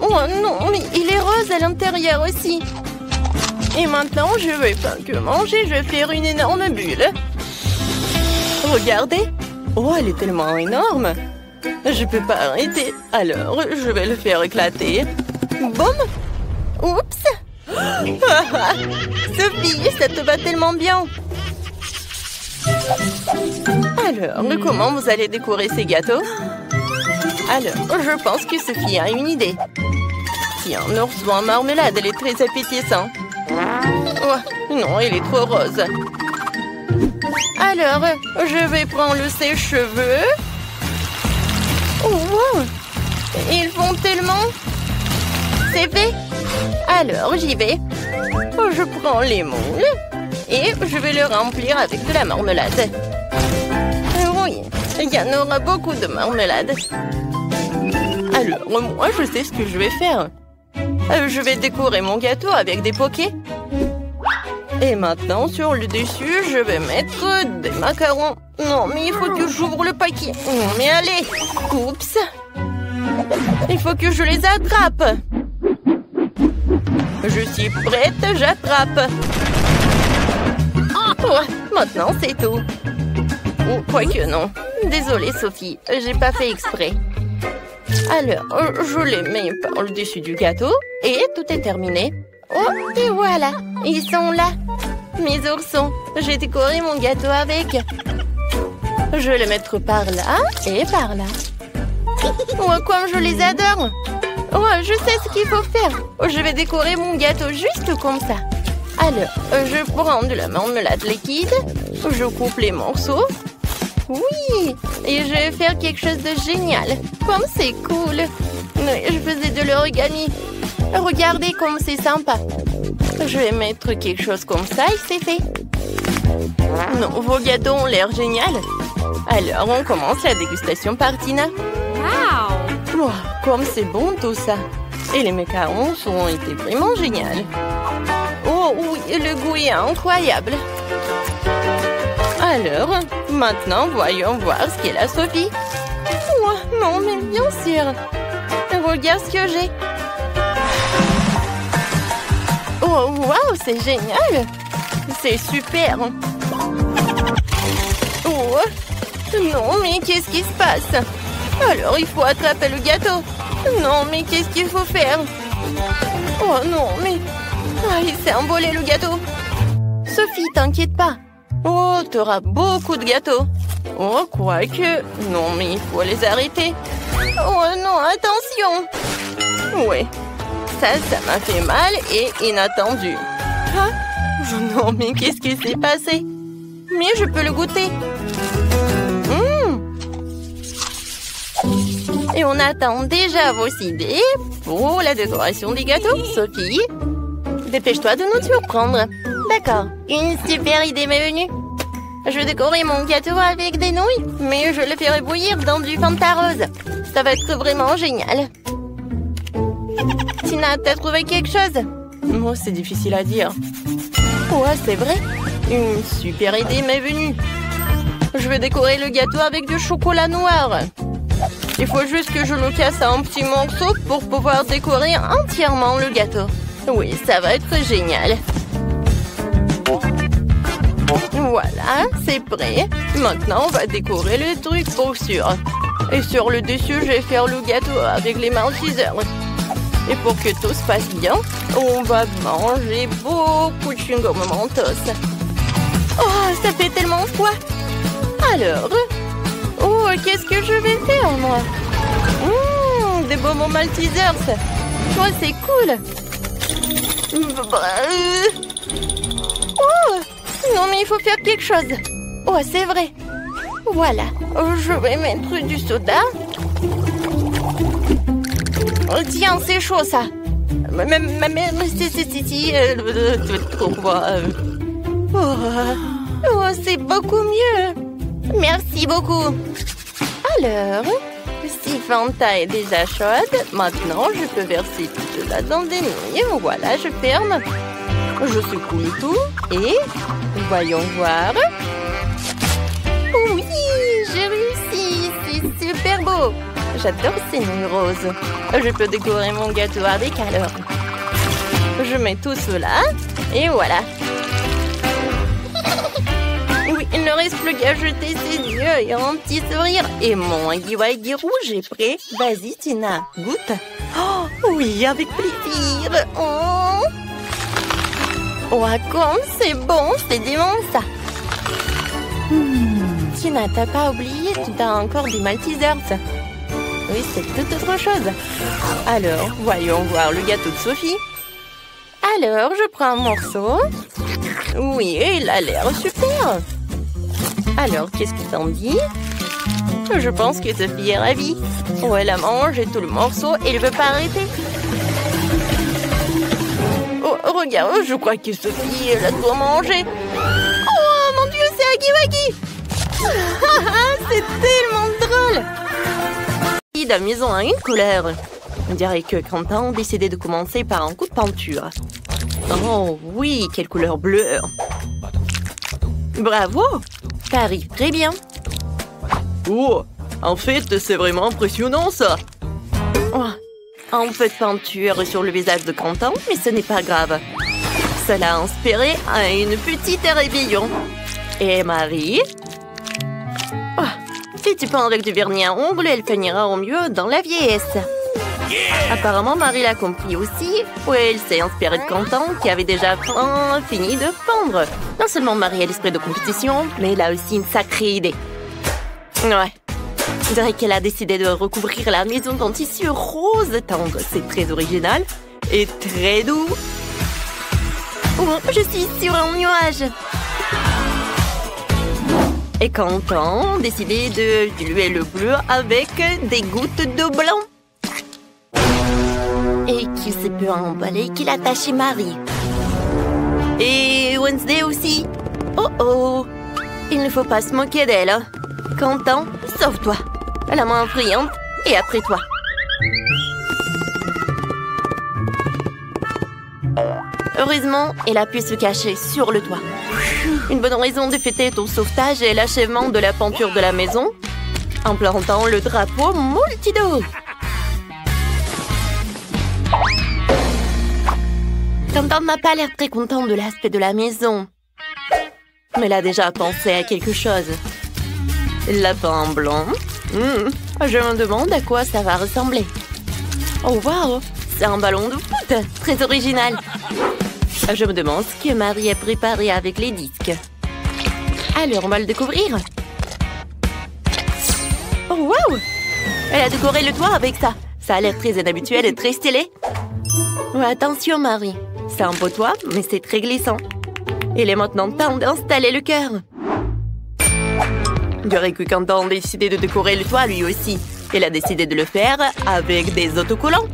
Oh non, mais il est rose à l'intérieur aussi. Et maintenant, je vais pas que manger, je vais faire une énorme bulle. Regardez. Oh, elle est tellement énorme. Je peux pas arrêter. Alors, je vais le faire éclater. Boum. Oups. Sophie, ça te va tellement bien. Alors, comment vous allez décorer ces gâteaux? Alors, je pense que Sophie a une idée. Tiens, l'ourson en marmelade, elle est très appétissante. Oh, non, il est trop rose. Alors, je vais prendre le sèche-cheveux. Oh, wow. Ils font tellement. C'est fait. Alors, j'y vais. Je prends les moules et je vais le remplir avec de la marmelade. Oui, il y en aura beaucoup de marmelade. Alors, moi, je sais ce que je vais faire. Je vais décorer mon gâteau avec des pokés. Et maintenant, sur le dessus, je vais mettre des macarons. Non, mais il faut que j'ouvre le paquet. Mais allez. Oups. Il faut que je les attrape. Je suis prête, j'attrape. Oh, maintenant, c'est tout. Ou quoique non. Désolée, Sophie, j'ai pas fait exprès. Alors, je les mets par le dessus du gâteau et tout est terminé. Oh, et voilà, ils sont là. Mes oursons, j'ai décoré mon gâteau avec. Je vais les mettre par là et par là. Oh, comme je les adore. Oh, je sais ce qu'il faut faire. Je vais décorer mon gâteau juste comme ça. Alors, je prends de la marmelade liquide. Je coupe les morceaux. Oui, et je vais faire quelque chose de génial. Comme c'est cool. Je faisais de l'origami. Regardez comme c'est sympa. Je vais mettre quelque chose comme ça et c'est fait. Non, vos gâteaux ont l'air génial. Alors, on commence la dégustation par Tina. Wow! Wow, comme c'est bon tout ça. Et les macarons ont été vraiment géniaux. Oh oui, le goût est incroyable. Alors, maintenant, voyons voir ce qu'est la Sophie. Oh, non, mais bien sûr. Regarde ce que j'ai. Oh, waouh, c'est génial. C'est super. Oh, non, mais qu'est-ce qui se passe? Alors, il faut attraper le gâteau. Non, mais qu'est-ce qu'il faut faire? Oh non, mais... Ah, il s'est envolé le gâteau. Sophie, t'inquiète pas. Oh, t'auras beaucoup de gâteaux. Oh, quoique... Non, mais il faut les arrêter. Oh non, attention. Ouais, ça m'a fait mal et inattendu. Ah, non, mais qu'est-ce qui s'est passé? Mais je peux le goûter. Et on attend déjà vos idées pour la décoration des gâteaux. Sophie, dépêche-toi de nous surprendre. D'accord, une super idée m'est venue. Je vais décorer mon gâteau avec des nouilles, mais je le ferai bouillir dans du Fanta rose. Ça va être vraiment génial. Tina, t'as trouvé quelque chose? Moi, c'est difficile à dire. Ouais, c'est vrai. Une super idée m'est venue. Je vais décorer le gâteau avec du chocolat noir. Il faut juste que je le casse en petits morceaux pour pouvoir décorer entièrement le gâteau. Oui, ça va être génial. Voilà, c'est prêt. Maintenant, on va décorer le truc pour sûr. Et sur le dessus, je vais faire le gâteau avec les maltesers. Et pour que tout se passe bien, on va manger beaucoup de chewing-gum Mentos. Oh, ça fait tellement froid. Alors, oh, qu'est-ce que je vais faire, moi? Des bonbons maltesers. Oh, c'est cool. Oh, non, mais il faut faire quelque chose. Oh, c'est vrai. Voilà, je vais mettre du soda. Oh, tiens, c'est chaud, ça. Oh, c'est beaucoup mieux. Merci beaucoup. Alors, si Fanta est déjà chaude, maintenant, je peux verser tout cela dans des nouilles. Voilà, je ferme. Je secoue le tout et voyons voir. Oui, j'ai réussi. C'est super beau. J'adore ces nouilles roses. Je peux décorer mon gâteau avec alors. Je mets tout cela et voilà. Oui, il ne reste plus qu'à jeter ses yeux et un petit sourire. Et mon Huggy rouge est prêt. Vas-y, Tina, goûte. Oh, oui, avec plaisir. Oh, comme c'est bon, c'est dément ça. Tina, t'as pas oublié, tu as encore des maltesers. Oui, c'est toute autre chose. Alors, voyons voir le gâteau de Sophie. Alors, je prends un morceau. Oui, il a l'air super. Alors, qu'est-ce que t'en dis? Je pense que Sophie est ravie. Oh, elle a mangé tout le morceau et elle veut pas arrêter. Oh, regarde, je crois que Sophie, elle a tout mangé. Oh, mon Dieu, c'est Huggy Wuggy. C'est tellement drôle. La maison a une couleur. On dirait que Quentin a décidé de commencer par un coup de peinture. Oh oui, quelle couleur bleue. Bravo, t'arrives très bien. Oh, en fait, c'est vraiment impressionnant ça. Oh, un peu de peinture sur le visage de Quentin, mais ce n'est pas grave. Cela a inspiré à une petite rébellion. Et Marie? Si tu peins avec du vernis à ongles, elle finira au mieux dans la vieillesse. Apparemment, Marie l'a compris aussi. Oui, elle s'est inspirée de Quentin, qui avait déjà fini de peindre. Non seulement Marie a l'esprit de compétition, mais elle a aussi une sacrée idée. Ouais. On dirait qu'elle a décidé de recouvrir la maison d'un tissu rose tendre. C'est très original et très doux. Oh, je suis sur un nuage. Et Quentin a décidé de diluer le bleu avec des gouttes de blanc. Et qui se peut emballer qu'il attache Marie. Et Wednesday aussi. Oh oh. Il ne faut pas se moquer d'elle. Quentin, sauve-toi. La main brillante et après toi. Heureusement, elle a pu se cacher sur le toit. Une bonne raison de fêter ton sauvetage est l'achèvement de la peinture de la maison en plantant le drapeau Multido. Quentin n'a pas l'air très content de l'aspect de la maison. Mais elle a déjà pensé à quelque chose. Lapin blanc. Je me demande à quoi ça va ressembler. Oh waouh, c'est un ballon de foot, très original. Je me demande ce que Marie a préparé avec les disques. Alors, on va le découvrir. Oh waouh, elle a décoré le toit avec ça. Ça a l'air très inhabituel et très stylé. Oh, attention Marie, c'est un beau toit, mais c'est très glissant. Il est maintenant temps d'installer le cœur. On dirait que Quentin a décidé de décorer le toit lui aussi. Il a décidé de le faire avec des autocollants.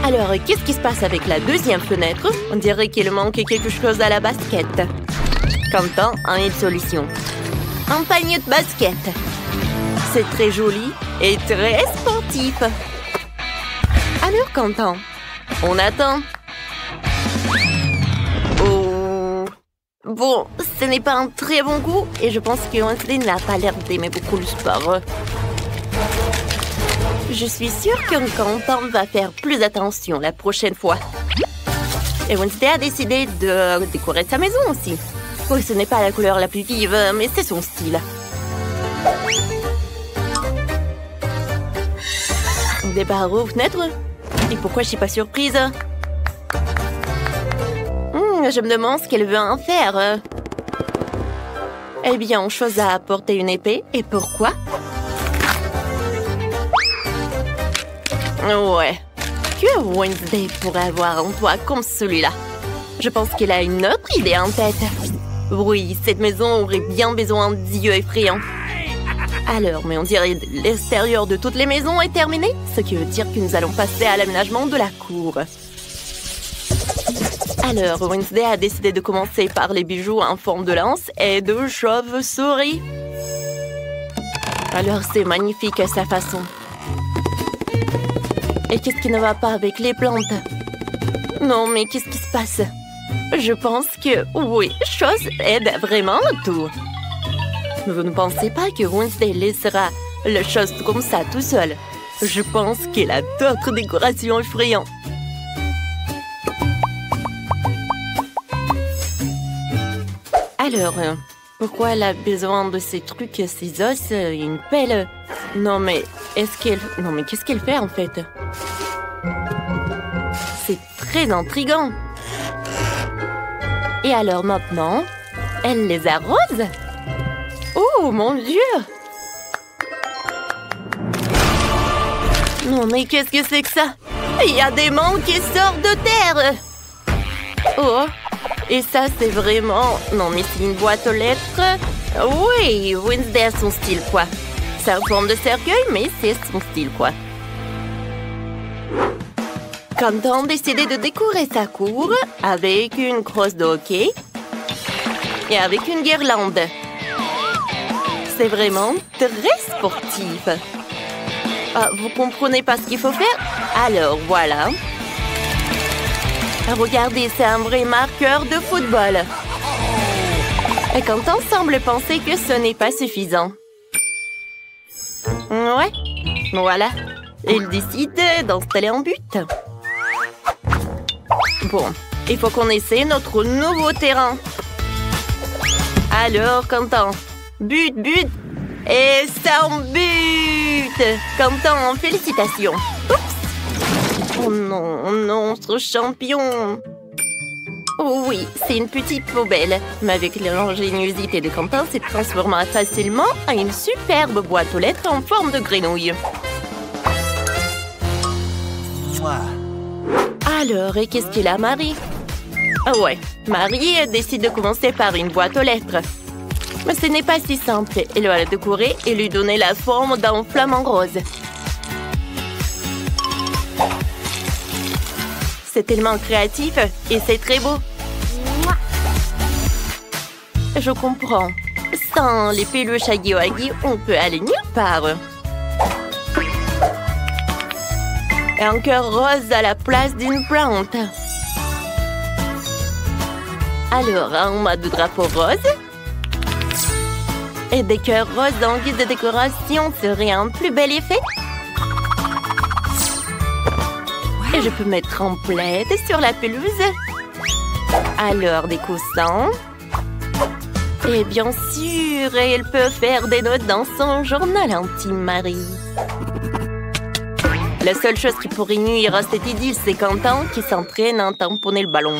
Alors, qu'est-ce qui se passe avec la deuxième fenêtre? On dirait qu'il manque quelque chose à la basket. Quentin a une solution. Un panier de basket. C'est très joli et très sportif. Alors, Quentin, on attend. Oh. Bon, ce n'est pas un très bon goût et je pense que Wednesday n'a pas l'air d'aimer beaucoup le sport. Je suis sûre que Quentin va faire plus attention la prochaine fois. Et Wednesday a décidé de décorer sa maison aussi. Oui, ce n'est pas la couleur la plus vive, mais c'est son style. Des barreaux aux fenêtres? Et pourquoi je suis pas surprise? Je me demande ce qu'elle veut en faire. Eh bien, on choisit à apporter une épée. Et pourquoi? Ouais. Que Wednesday pourrait avoir un toit comme celui-là? Je pense qu'elle a une autre idée en tête. Oui, cette maison aurait bien besoin d'yeux effrayants. Alors, mais on dirait que l'extérieur de toutes les maisons est terminé, ce qui veut dire que nous allons passer à l'aménagement de la cour. Alors, Wednesday a décidé de commencer par les bijoux en forme de lance et de chauve-souris. Alors, c'est magnifique à sa façon. Et qu'est-ce qui ne va pas avec les plantes? Non, mais qu'est-ce qui se passe? Je pense que, oui, chose aide vraiment tout. Vous ne pensez pas que Wednesday laissera les choses comme ça tout seul? Je pense qu'elle a d'autres décorations effrayantes. Alors, pourquoi elle a besoin de ces trucs, ces os, une pelle? Non, mais qu'est-ce qu'elle fait en fait? C'est très intriguant. Et alors maintenant, elle les arrose? Oh mon Dieu! Non mais qu'est-ce que c'est que ça? Il y a des mangues qui sortent de terre! Oh! Et ça c'est vraiment... Non mais c'est une boîte aux lettres. Oui, Wednesday a son style quoi. C'est en forme de cercueil mais c'est son style quoi. Quentin a décidé de décorer sa cour avec une crosse de hockey et avec une guirlande. C'est vraiment très sportif. Ah, vous comprenez pas ce qu'il faut faire? Alors, voilà. Regardez, c'est un vrai marqueur de football. Et Quentin semble penser que ce n'est pas suffisant. Ouais, voilà. Il décide d'installer un but. Bon, il faut qu'on essaie notre nouveau terrain. Alors, Quentin, but. Et ça en but. Quentin, félicitations. Oups. Oh non, ce champion. Oh oui, c'est une petite poubelle. Mais avec l'ingéniosité de Quentin, c'est transformera facilement en une superbe boîte aux lettres en forme de grenouille. Alors, et qu'est-ce qu'il a, Marie? Ah ouais, Marie décide de commencer par une boîte aux lettres. Mais ce n'est pas si simple. Elle va la décorer et lui donner la forme d'un flamant rose. C'est tellement créatif et c'est très beau. Je comprends. Sans les peluches Huggy Wuggy, on peut aller nulle part. Et un cœur rose à la place d'une plante. Alors, un mode de drapeau rose. Et des cœurs roses en guise de décoration serait un plus bel effet. Et je peux mettre en plaid sur la pelouse. Alors, des coussins. Et bien sûr, elle peut faire des notes dans son journal intime, Marie. La seule chose qui pourrait nuire à cette idylle, c'est Quentin qui s'entraîne à tamponner le ballon.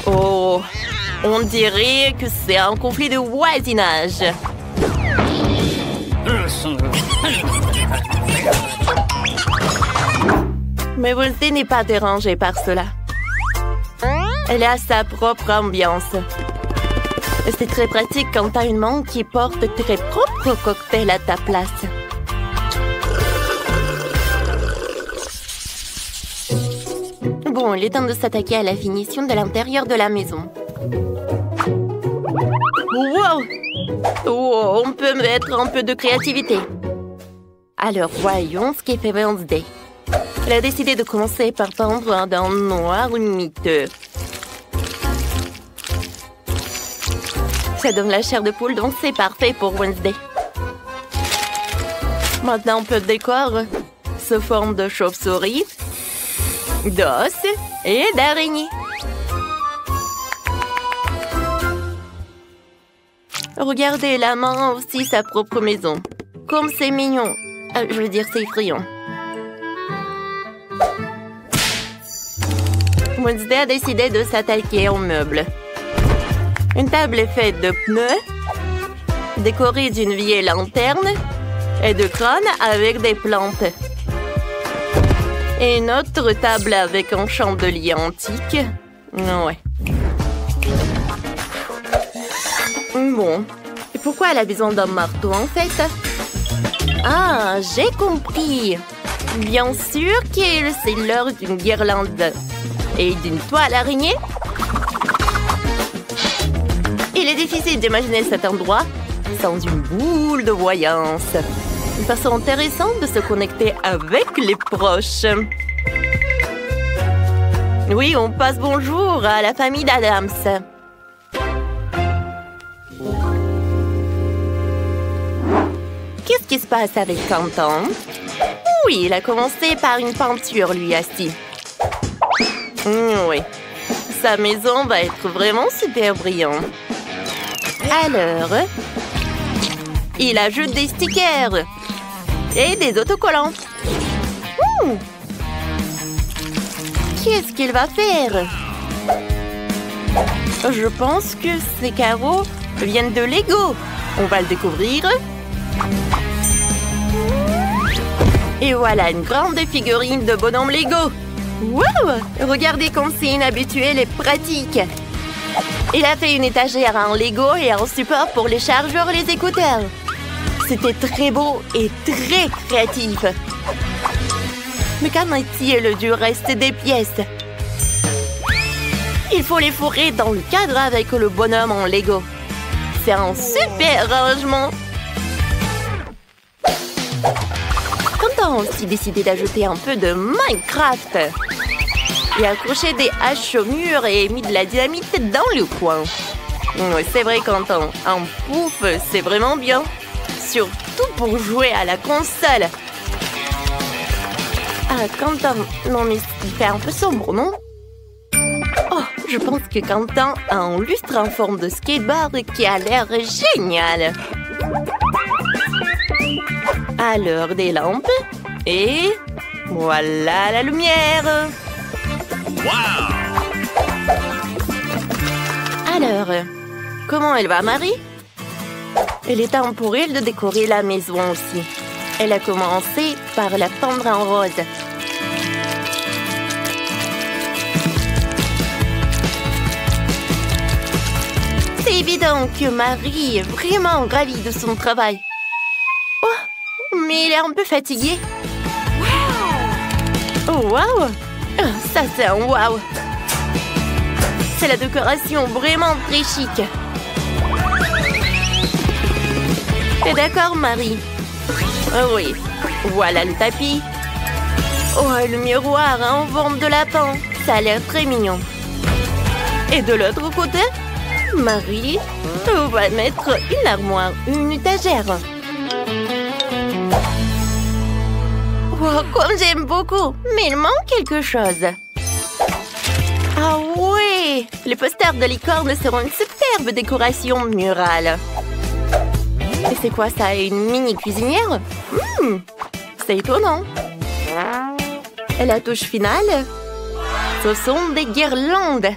Oh, on dirait que c'est un conflit de voisinage. Mais Wednesday n'est pas dérangée par cela. Elle a sa propre ambiance. C'est très pratique quand t'as une main qui porte tes propres cocktails à ta place. Bon, il est temps de s'attaquer à la finition de l'intérieur de la maison. Wow! Oh, on peut mettre un peu de créativité. Alors, voyons ce qu'est fait Wednesday. Elle a décidé de commencer par peindre d'un noir miteux. Ça donne la chair de poule, donc c'est parfait pour Wednesday. Maintenant, un peu de décor sous forme de chauve-souris, d'os et d'araignée. Regardez, la main a aussi sa propre maison. Comme c'est mignon. Je veux dire, c'est effrayant. Wednesday a décidé de s'attaquer aux meubles. Une table est faite de pneus, décorée d'une vieille lanterne et de crânes avec des plantes. Et une autre table avec un chandelier antique. Ouais. Bon. Et pourquoi elle a besoin d'un marteau, en fait? Ah, j'ai compris. Bien sûr que c'est l'heure d'une guirlande et d'une toile araignée. Il est difficile d'imaginer cet endroit sans une boule de voyance. Une façon intéressante de se connecter avec les proches. Oui, on passe bonjour à la famille d'Adams. Qu'est-ce qui se passe avec Quentin? Oui, il a commencé par une peinture, lui, assis. Oui, sa maison va être vraiment super brillante. Alors, il ajoute des stickers et des autocollants. Qu'est-ce qu'il va faire? Je pense que ces carreaux viennent de Lego. On va le découvrir. Et voilà une grande figurine de bonhomme Lego. Wow! Regardez comme c'est inhabituel et pratique. Il a fait une étagère en Lego et un support pour les chargeurs et les écouteurs. C'était très beau et très créatif. Mais qu'en est-il du reste des pièces? Il faut les fourrer dans le cadre avec le bonhomme en Lego. C'est un super rangement. Quentin a aussi décidé d'ajouter un peu de Minecraft. Il a accroché des haches au mur et mis de la dynamite dans le coin. C'est vrai, Quentin, un pouf, c'est vraiment bien. Surtout pour jouer à la console. Ah, Quentin, non mais il fait un peu sombre, non? Oh, Je pense que Quentin a un lustre en forme de skateboard qui a l'air génial. Alors, des lampes. Et voilà la lumière. Wow! Alors, comment elle va, Marie? Il est temps pour elle de décorer la maison aussi. Elle a commencé par la peindre en rose. C'est évident que Marie est vraiment ravie de son travail. Oh, mais elle est un peu fatiguée. Oh, wow! Ça, c'est un wow! C'est la décoration vraiment très chic. T'es d'accord, Marie? Oh oui, voilà le tapis. Oh, le miroir en forme de lapin. Ça a l'air très mignon. Et de l'autre côté, Marie va mettre une armoire, une étagère. Oh, comme j'aime beaucoup, mais il manque quelque chose. Ah ouais, les posters de licorne seront une superbe décoration murale. Et c'est quoi ça, une mini cuisinière? C'est étonnant. Et la touche finale, ce sont des guirlandes.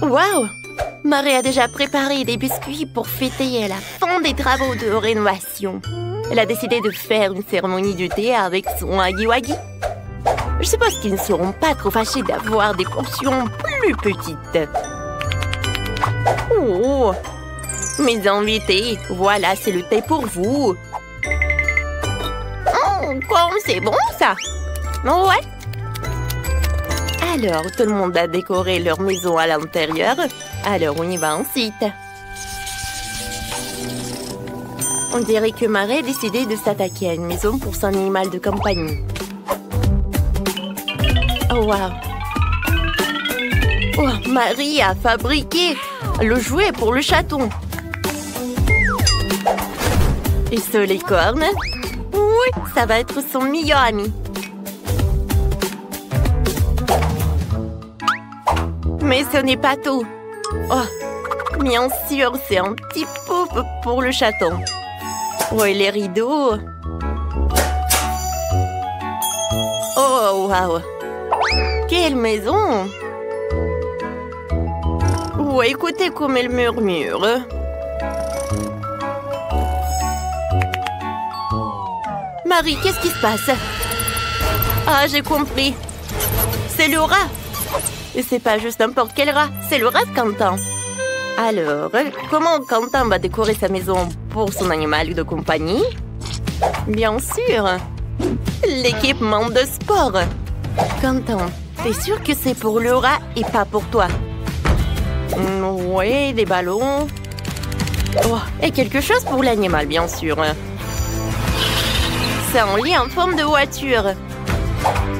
Waouh! Marie a déjà préparé des biscuits pour fêter la fin des travaux de rénovation. Elle a décidé de faire une cérémonie du thé avec son Huggy-Wuggy. Je suppose qu'ils ne seront pas trop fâchés d'avoir des portions plus petites. Oh! Mes invités, voilà, c'est le thé pour vous. Oh, comme c'est bon, ça! Ouais! Alors, tout le monde a décoré leur maison à l'intérieur. Alors, on y va ensuite. On dirait que Marie a décidé de s'attaquer à une maison pour son animal de compagnie. Oh, wow! Oh, Marie a fabriqué le jouet pour le chaton. Et ce licorne? Oui, ça va être son meilleur ami. Mais ce n'est pas tout. Oh, bien sûr, c'est un petit pouf pour le chaton. Oh, et les rideaux. Oh, wow. Quelle maison! Oh, écoutez comme elle murmure. Marie, qu'est-ce qui se passe? Ah, j'ai compris. C'est le rat. Et c'est pas juste n'importe quel rat, c'est le rat de Quentin. Alors, comment Quentin va décorer sa maison pour son animal de compagnie? Bien sûr, l'équipement de sport. Quentin, t'es sûr que c'est pour le rat et pas pour toi? Oui, des ballons. Oh, et quelque chose pour l'animal, bien sûr. C'est un lit en forme de voiture.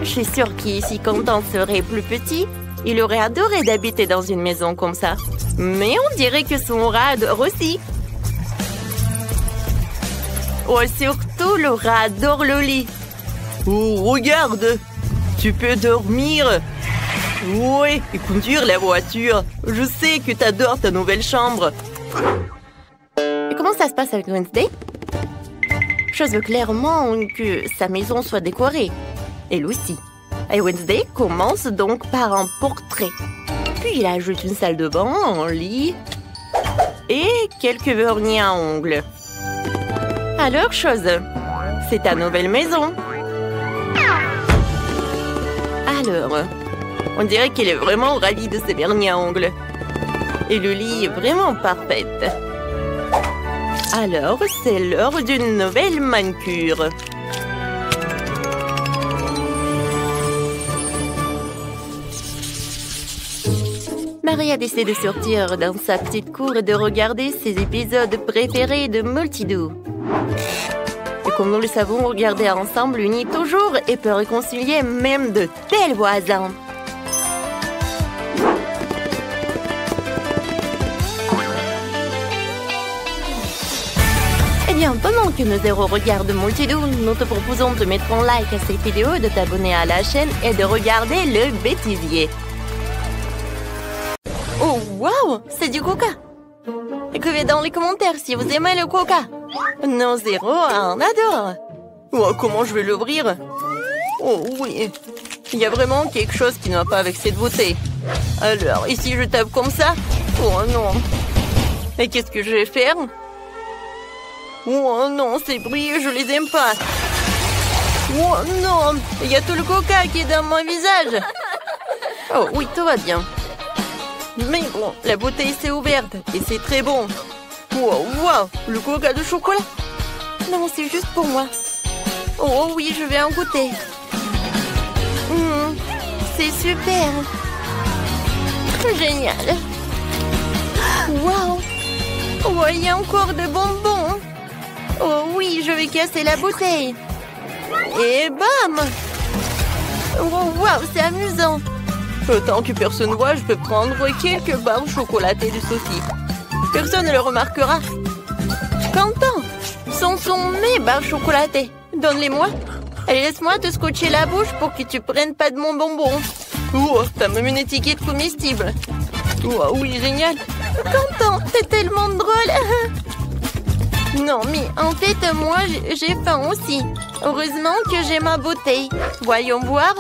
Je suis sûre que si Quentin serait plus petit, il aurait adoré d'habiter dans une maison comme ça. Mais on dirait que son rat adore aussi. Oh, surtout le rat adore le lit. Oh, regarde! Tu peux dormir. Ouais, et conduire la voiture. Je sais que t'adores ta nouvelle chambre. Et comment ça se passe avec Wednesday? Je veux clairement que sa maison soit décorée. Elle aussi. Et Wednesday commence donc par un portrait. Puis il ajoute une salle de bain, un lit et quelques vernis à ongles. Alors, chose, c'est ta nouvelle maison. Alors, on dirait qu'il est vraiment ravi de ses vernis à ongles. Et le lit est vraiment parfait. Alors, c'est l'heure d'une nouvelle manucure. Marie a décidé de sortir dans sa petite cour et de regarder ses épisodes préférés de Multidoo. Et comme nous le savons, regarder ensemble unit toujours et peut réconcilier même de tels voisins. Eh bien, pendant que nos héros regardent Multidoo, nous te proposons de mettre un like à cette vidéo, de t'abonner à la chaîne et de regarder le bêtisier. Oh, waouh, c'est du coca. Écrivez dans les commentaires si vous aimez le coca. Non, zéro, on adore. Oh, comment je vais l'ouvrir? Oh oui, il y a vraiment quelque chose qui ne va pas avec cette bouteille. Alors, ici je tape comme ça? Oh non. Et qu'est-ce que je vais faire? Oh non, ces bruits, je les aime pas. Oh non, il y a tout le coca qui est dans mon visage. Oh oui, tout va bien. Mais bon, la bouteille s'est ouverte et c'est très bon. Wow, wow, le coca de chocolat. Non, c'est juste pour moi. Oh oui, je vais en goûter. C'est super. Génial. Wow. Oh, il y a encore de bonbons. Oh oui, je vais casser la bouteille. Et bam. Oh, wow, c'est amusant. Tant que personne ne voit, je peux prendre quelques barres chocolatées de Sophie. Personne ne le remarquera. Quentin, ce sont mes barres chocolatées. Donne-les-moi. Allez, laisse-moi te scotcher la bouche pour que tu prennes pas de mon bonbon. Oh, t'as même une étiquette comestible. Oh, oui, génial. Quentin, t'es tellement drôle. Non, mais en fait, moi, j'ai faim aussi. Heureusement que j'ai ma bouteille. Voyons voir.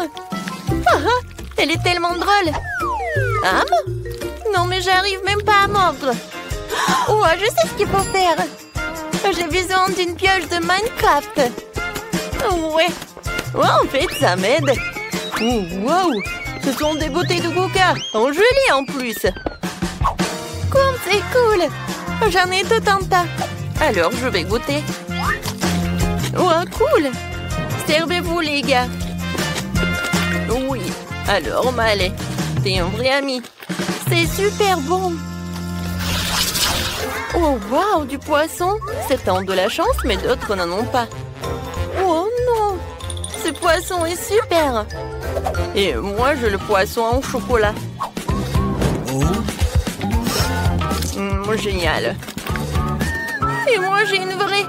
Elle est tellement drôle. Ah? Non, mais j'arrive même pas à mordre. Oh, je sais ce qu'il faut faire. J'ai besoin d'une pioche de Minecraft. Ouais. Oh, en fait, ça m'aide. Oh, wow. Ce sont des bouteilles de coca. En gelée en plus. Comme c'est cool. J'en ai tout un tas. Alors, je vais goûter. Oh, cool. Servez-vous, les gars. Oui. Alors, Malé, t'es un vrai ami. C'est super bon. Oh, waouh, du poisson. Certains ont de la chance, mais d'autres n'en ont pas. Oh non, ce poisson est super. Et moi, j'ai le poisson en chocolat. Génial. Et moi, j'ai une vraie.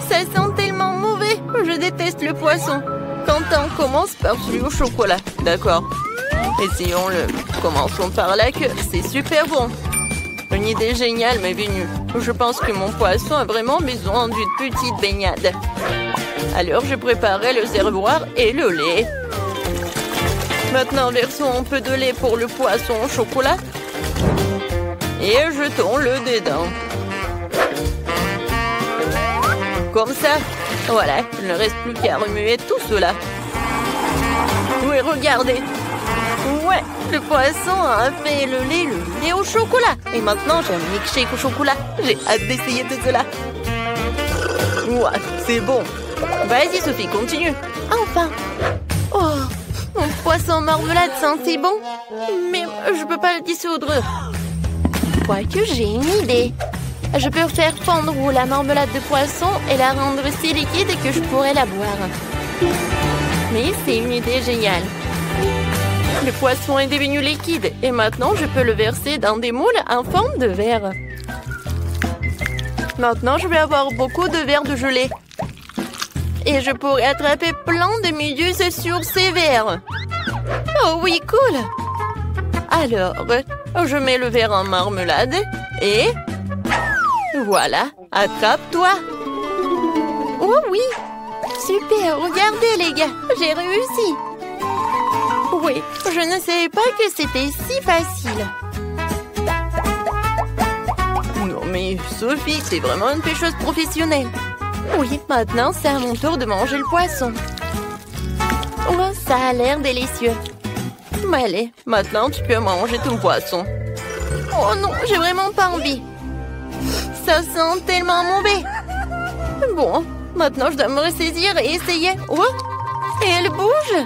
Ça sent tellement mauvais. Je déteste le poisson. Quentin, commence par celui au chocolat. D'accord. Essayons-le. Commençons par la queue. C'est super bon. Une idée géniale m'est venue. Je pense que mon poisson a vraiment besoin d'une petite baignade. Alors, je préparais le réservoir et le lait. Maintenant, versons un peu de lait pour le poisson au chocolat. Et jetons-le dedans. Comme ça. Voilà, il ne reste plus qu'à remuer tout cela. Oui, regardez. Ouais, le poisson a fait le lait au chocolat. Et maintenant, j'ai un milkshake au chocolat. J'ai hâte d'essayer tout cela. Ouais, c'est bon. Vas-y, Sophie, continue. Enfin. Oh, mon poisson marmelade sent si bon. Mais je peux pas le dissoudre. Quoique j'ai une idée. Je peux faire fondre la marmelade de poisson et la rendre si liquide que je pourrais la boire. Mais c'est une idée géniale. Le poisson est devenu liquide et maintenant je peux le verser dans des moules en forme de verre. Maintenant je vais avoir beaucoup de verres de gelée. Et je pourrais attraper plein de méduses sur ces verres. Oh oui, cool! Alors, je mets le verre en marmelade et... Voilà, attrape-toi. Oh oui, super, regardez les gars, j'ai réussi. Oui, je ne savais pas que c'était si facile. Non mais Sophie, c'est vraiment une pêcheuse professionnelle. Oui, maintenant c'est à mon tour de manger le poisson. Oh, ça a l'air délicieux. Mais allez, maintenant tu peux manger ton poisson. Oh non, j'ai vraiment pas envie. Ça sent tellement mauvais. Bon, maintenant je dois me ressaisir et essayer. Oh, et elle bouge.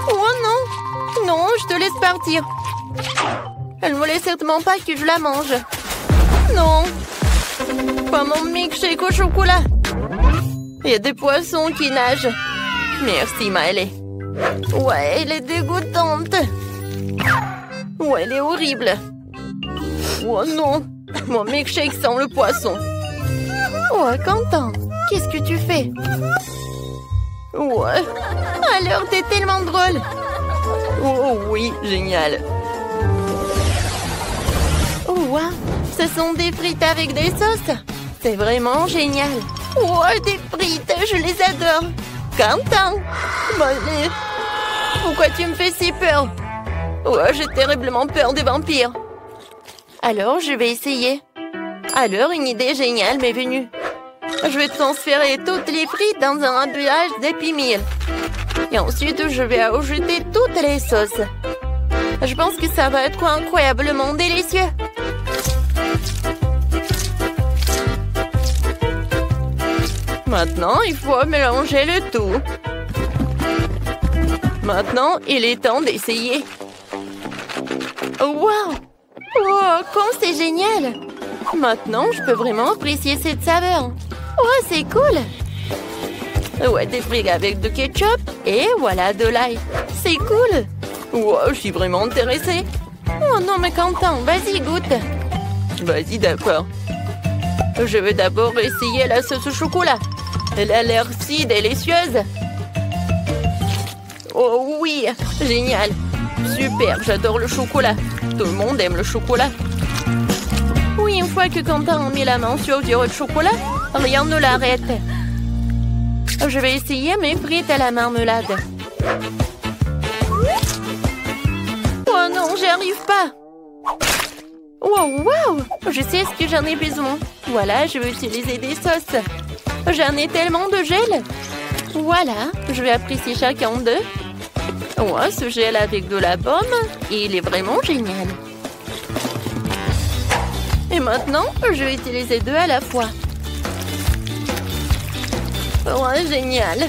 Oh non, non, je te laisse partir. Elle ne voulait certainement pas que je la mange. Non, pas mon milkshake au chocolat. Il y a des poissons qui nagent. Merci, Maëlée. Ouais, elle est dégoûtante. Ouais, elle est horrible. Oh non, mon milkshake sent le poisson. Oh, Quentin, qu'est-ce que tu fais? Ouais, alors t'es tellement drôle. Oh oui, génial. Wow, ce sont des frites avec des sauces. C'est vraiment génial. Wow, des frites, je les adore. Quentin, allez. Pourquoi tu me fais si peur? Ouais, j'ai terriblement peur des vampires. Alors, je vais essayer. Alors, une idée géniale m'est venue. Je vais transférer toutes les frites dans un emballage d'Happy Meal. Et ensuite, je vais ajouter toutes les sauces. Je pense que ça va être incroyablement délicieux. Maintenant, il faut mélanger le tout. Maintenant, il est temps d'essayer. Wow! Wow, comme c'est génial! Maintenant, je peux vraiment apprécier cette saveur. Oh, c'est cool! Ouais, des frites avec du ketchup et voilà de l'ail. C'est cool! Wow, je suis vraiment intéressée. Oh non, mais Quentin, vas-y, goûte. Vas-y, d'accord. Je vais d'abord essayer la sauce au chocolat. Elle a l'air si délicieuse. Oh oui, génial. Super, j'adore le chocolat. Tout le monde aime le chocolat. Oui, une fois que Quentin a mis la main sur du chocolat, rien ne l'arrête. Je vais essayer mes frites à la marmelade. Oh non, j'y arrive pas. Wow, wow, je sais ce que j'en ai besoin. Voilà, je vais utiliser des sauces. J'en ai tellement de gel. Voilà, je vais apprécier chacun d'eux. Ouais, ce gel avec de la pomme, il est vraiment génial. Et maintenant, je vais utiliser deux à la fois. Ouais, génial.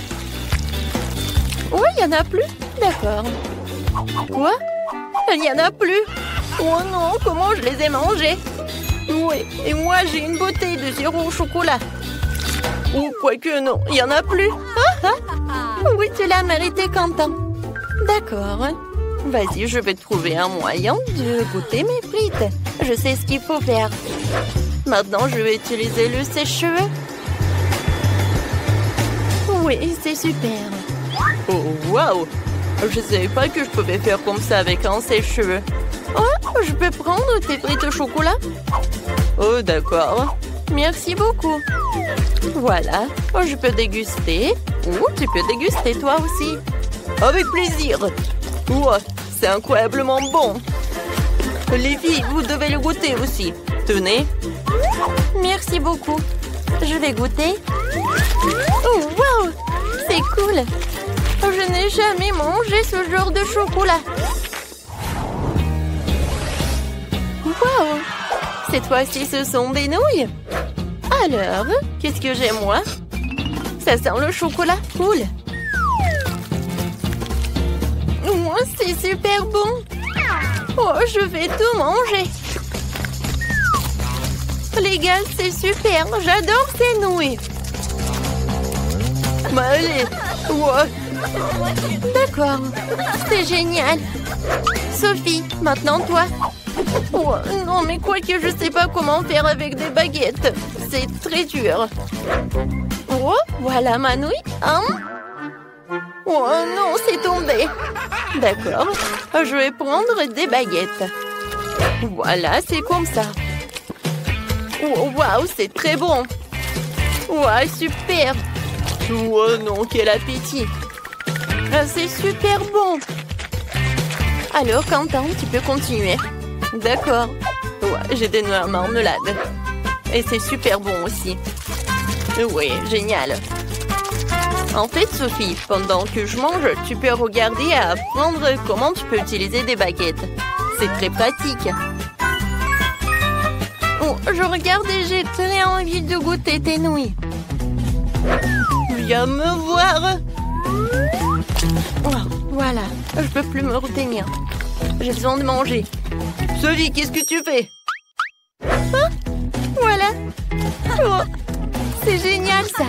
Ouais, il n'y en a plus. D'accord. Quoi? Il n'y en a plus. Oh non, comment je les ai mangés? Oui, et moi j'ai une bouteille de sirop au chocolat. Ou quoique non, il n'y en a plus. Ah, ah. Oui, tu l'as mérité, Quentin. D'accord. Vas-y, je vais trouver un moyen de goûter mes frites. Je sais ce qu'il faut faire. Maintenant, je vais utiliser le sèche-cheveux. Oui, c'est super. Oh, waouh! Je ne savais pas que je pouvais faire comme ça avec un sèche-cheveux. Oh, je peux prendre tes frites au chocolat? Oh, d'accord. Merci beaucoup. Voilà, oh, je peux déguster. Ou tu peux déguster toi aussi. Avec plaisir. Wow, c'est incroyablement bon. Les filles, vous devez le goûter aussi. Tenez. Merci beaucoup. Je vais goûter. Oh, wow! C'est cool. Je n'ai jamais mangé ce genre de chocolat. Wow! Cette fois-ci, ce sont des nouilles. Alors, qu'est-ce que j'ai, moi? Ça sent le chocolat. Cool. Oh, c'est super bon. Oh, je vais tout manger. Les gars, c'est super. J'adore ces nouilles. Bah, allez. Wow. D'accord. C'est génial. Sophie, maintenant toi. Oh, non, mais quoi que je sais pas comment faire avec des baguettes. C'est très dur. Oh, voilà ma nouille. Hein? Oh non, c'est tombé. D'accord. Je vais prendre des baguettes. Voilà, c'est comme ça. Oh, waouh, c'est très bon. Waouh, super. Oh non, quel appétit. C'est super bon. Alors, Quentin, tu peux continuer. D'accord. Ouais, j'ai des noix à marmelade. Et c'est super bon aussi. Oui, génial. En fait, Sophie, pendant que je mange, tu peux regarder et apprendre comment tu peux utiliser des baguettes. C'est très pratique. Oh, je regarde et j'ai très envie de goûter tes nouilles. Viens me voir. Oh, voilà, je peux plus me retenir. J'ai besoin de manger. Sophie, qu'est-ce que tu fais? Ah, voilà. Oh, c'est génial ça.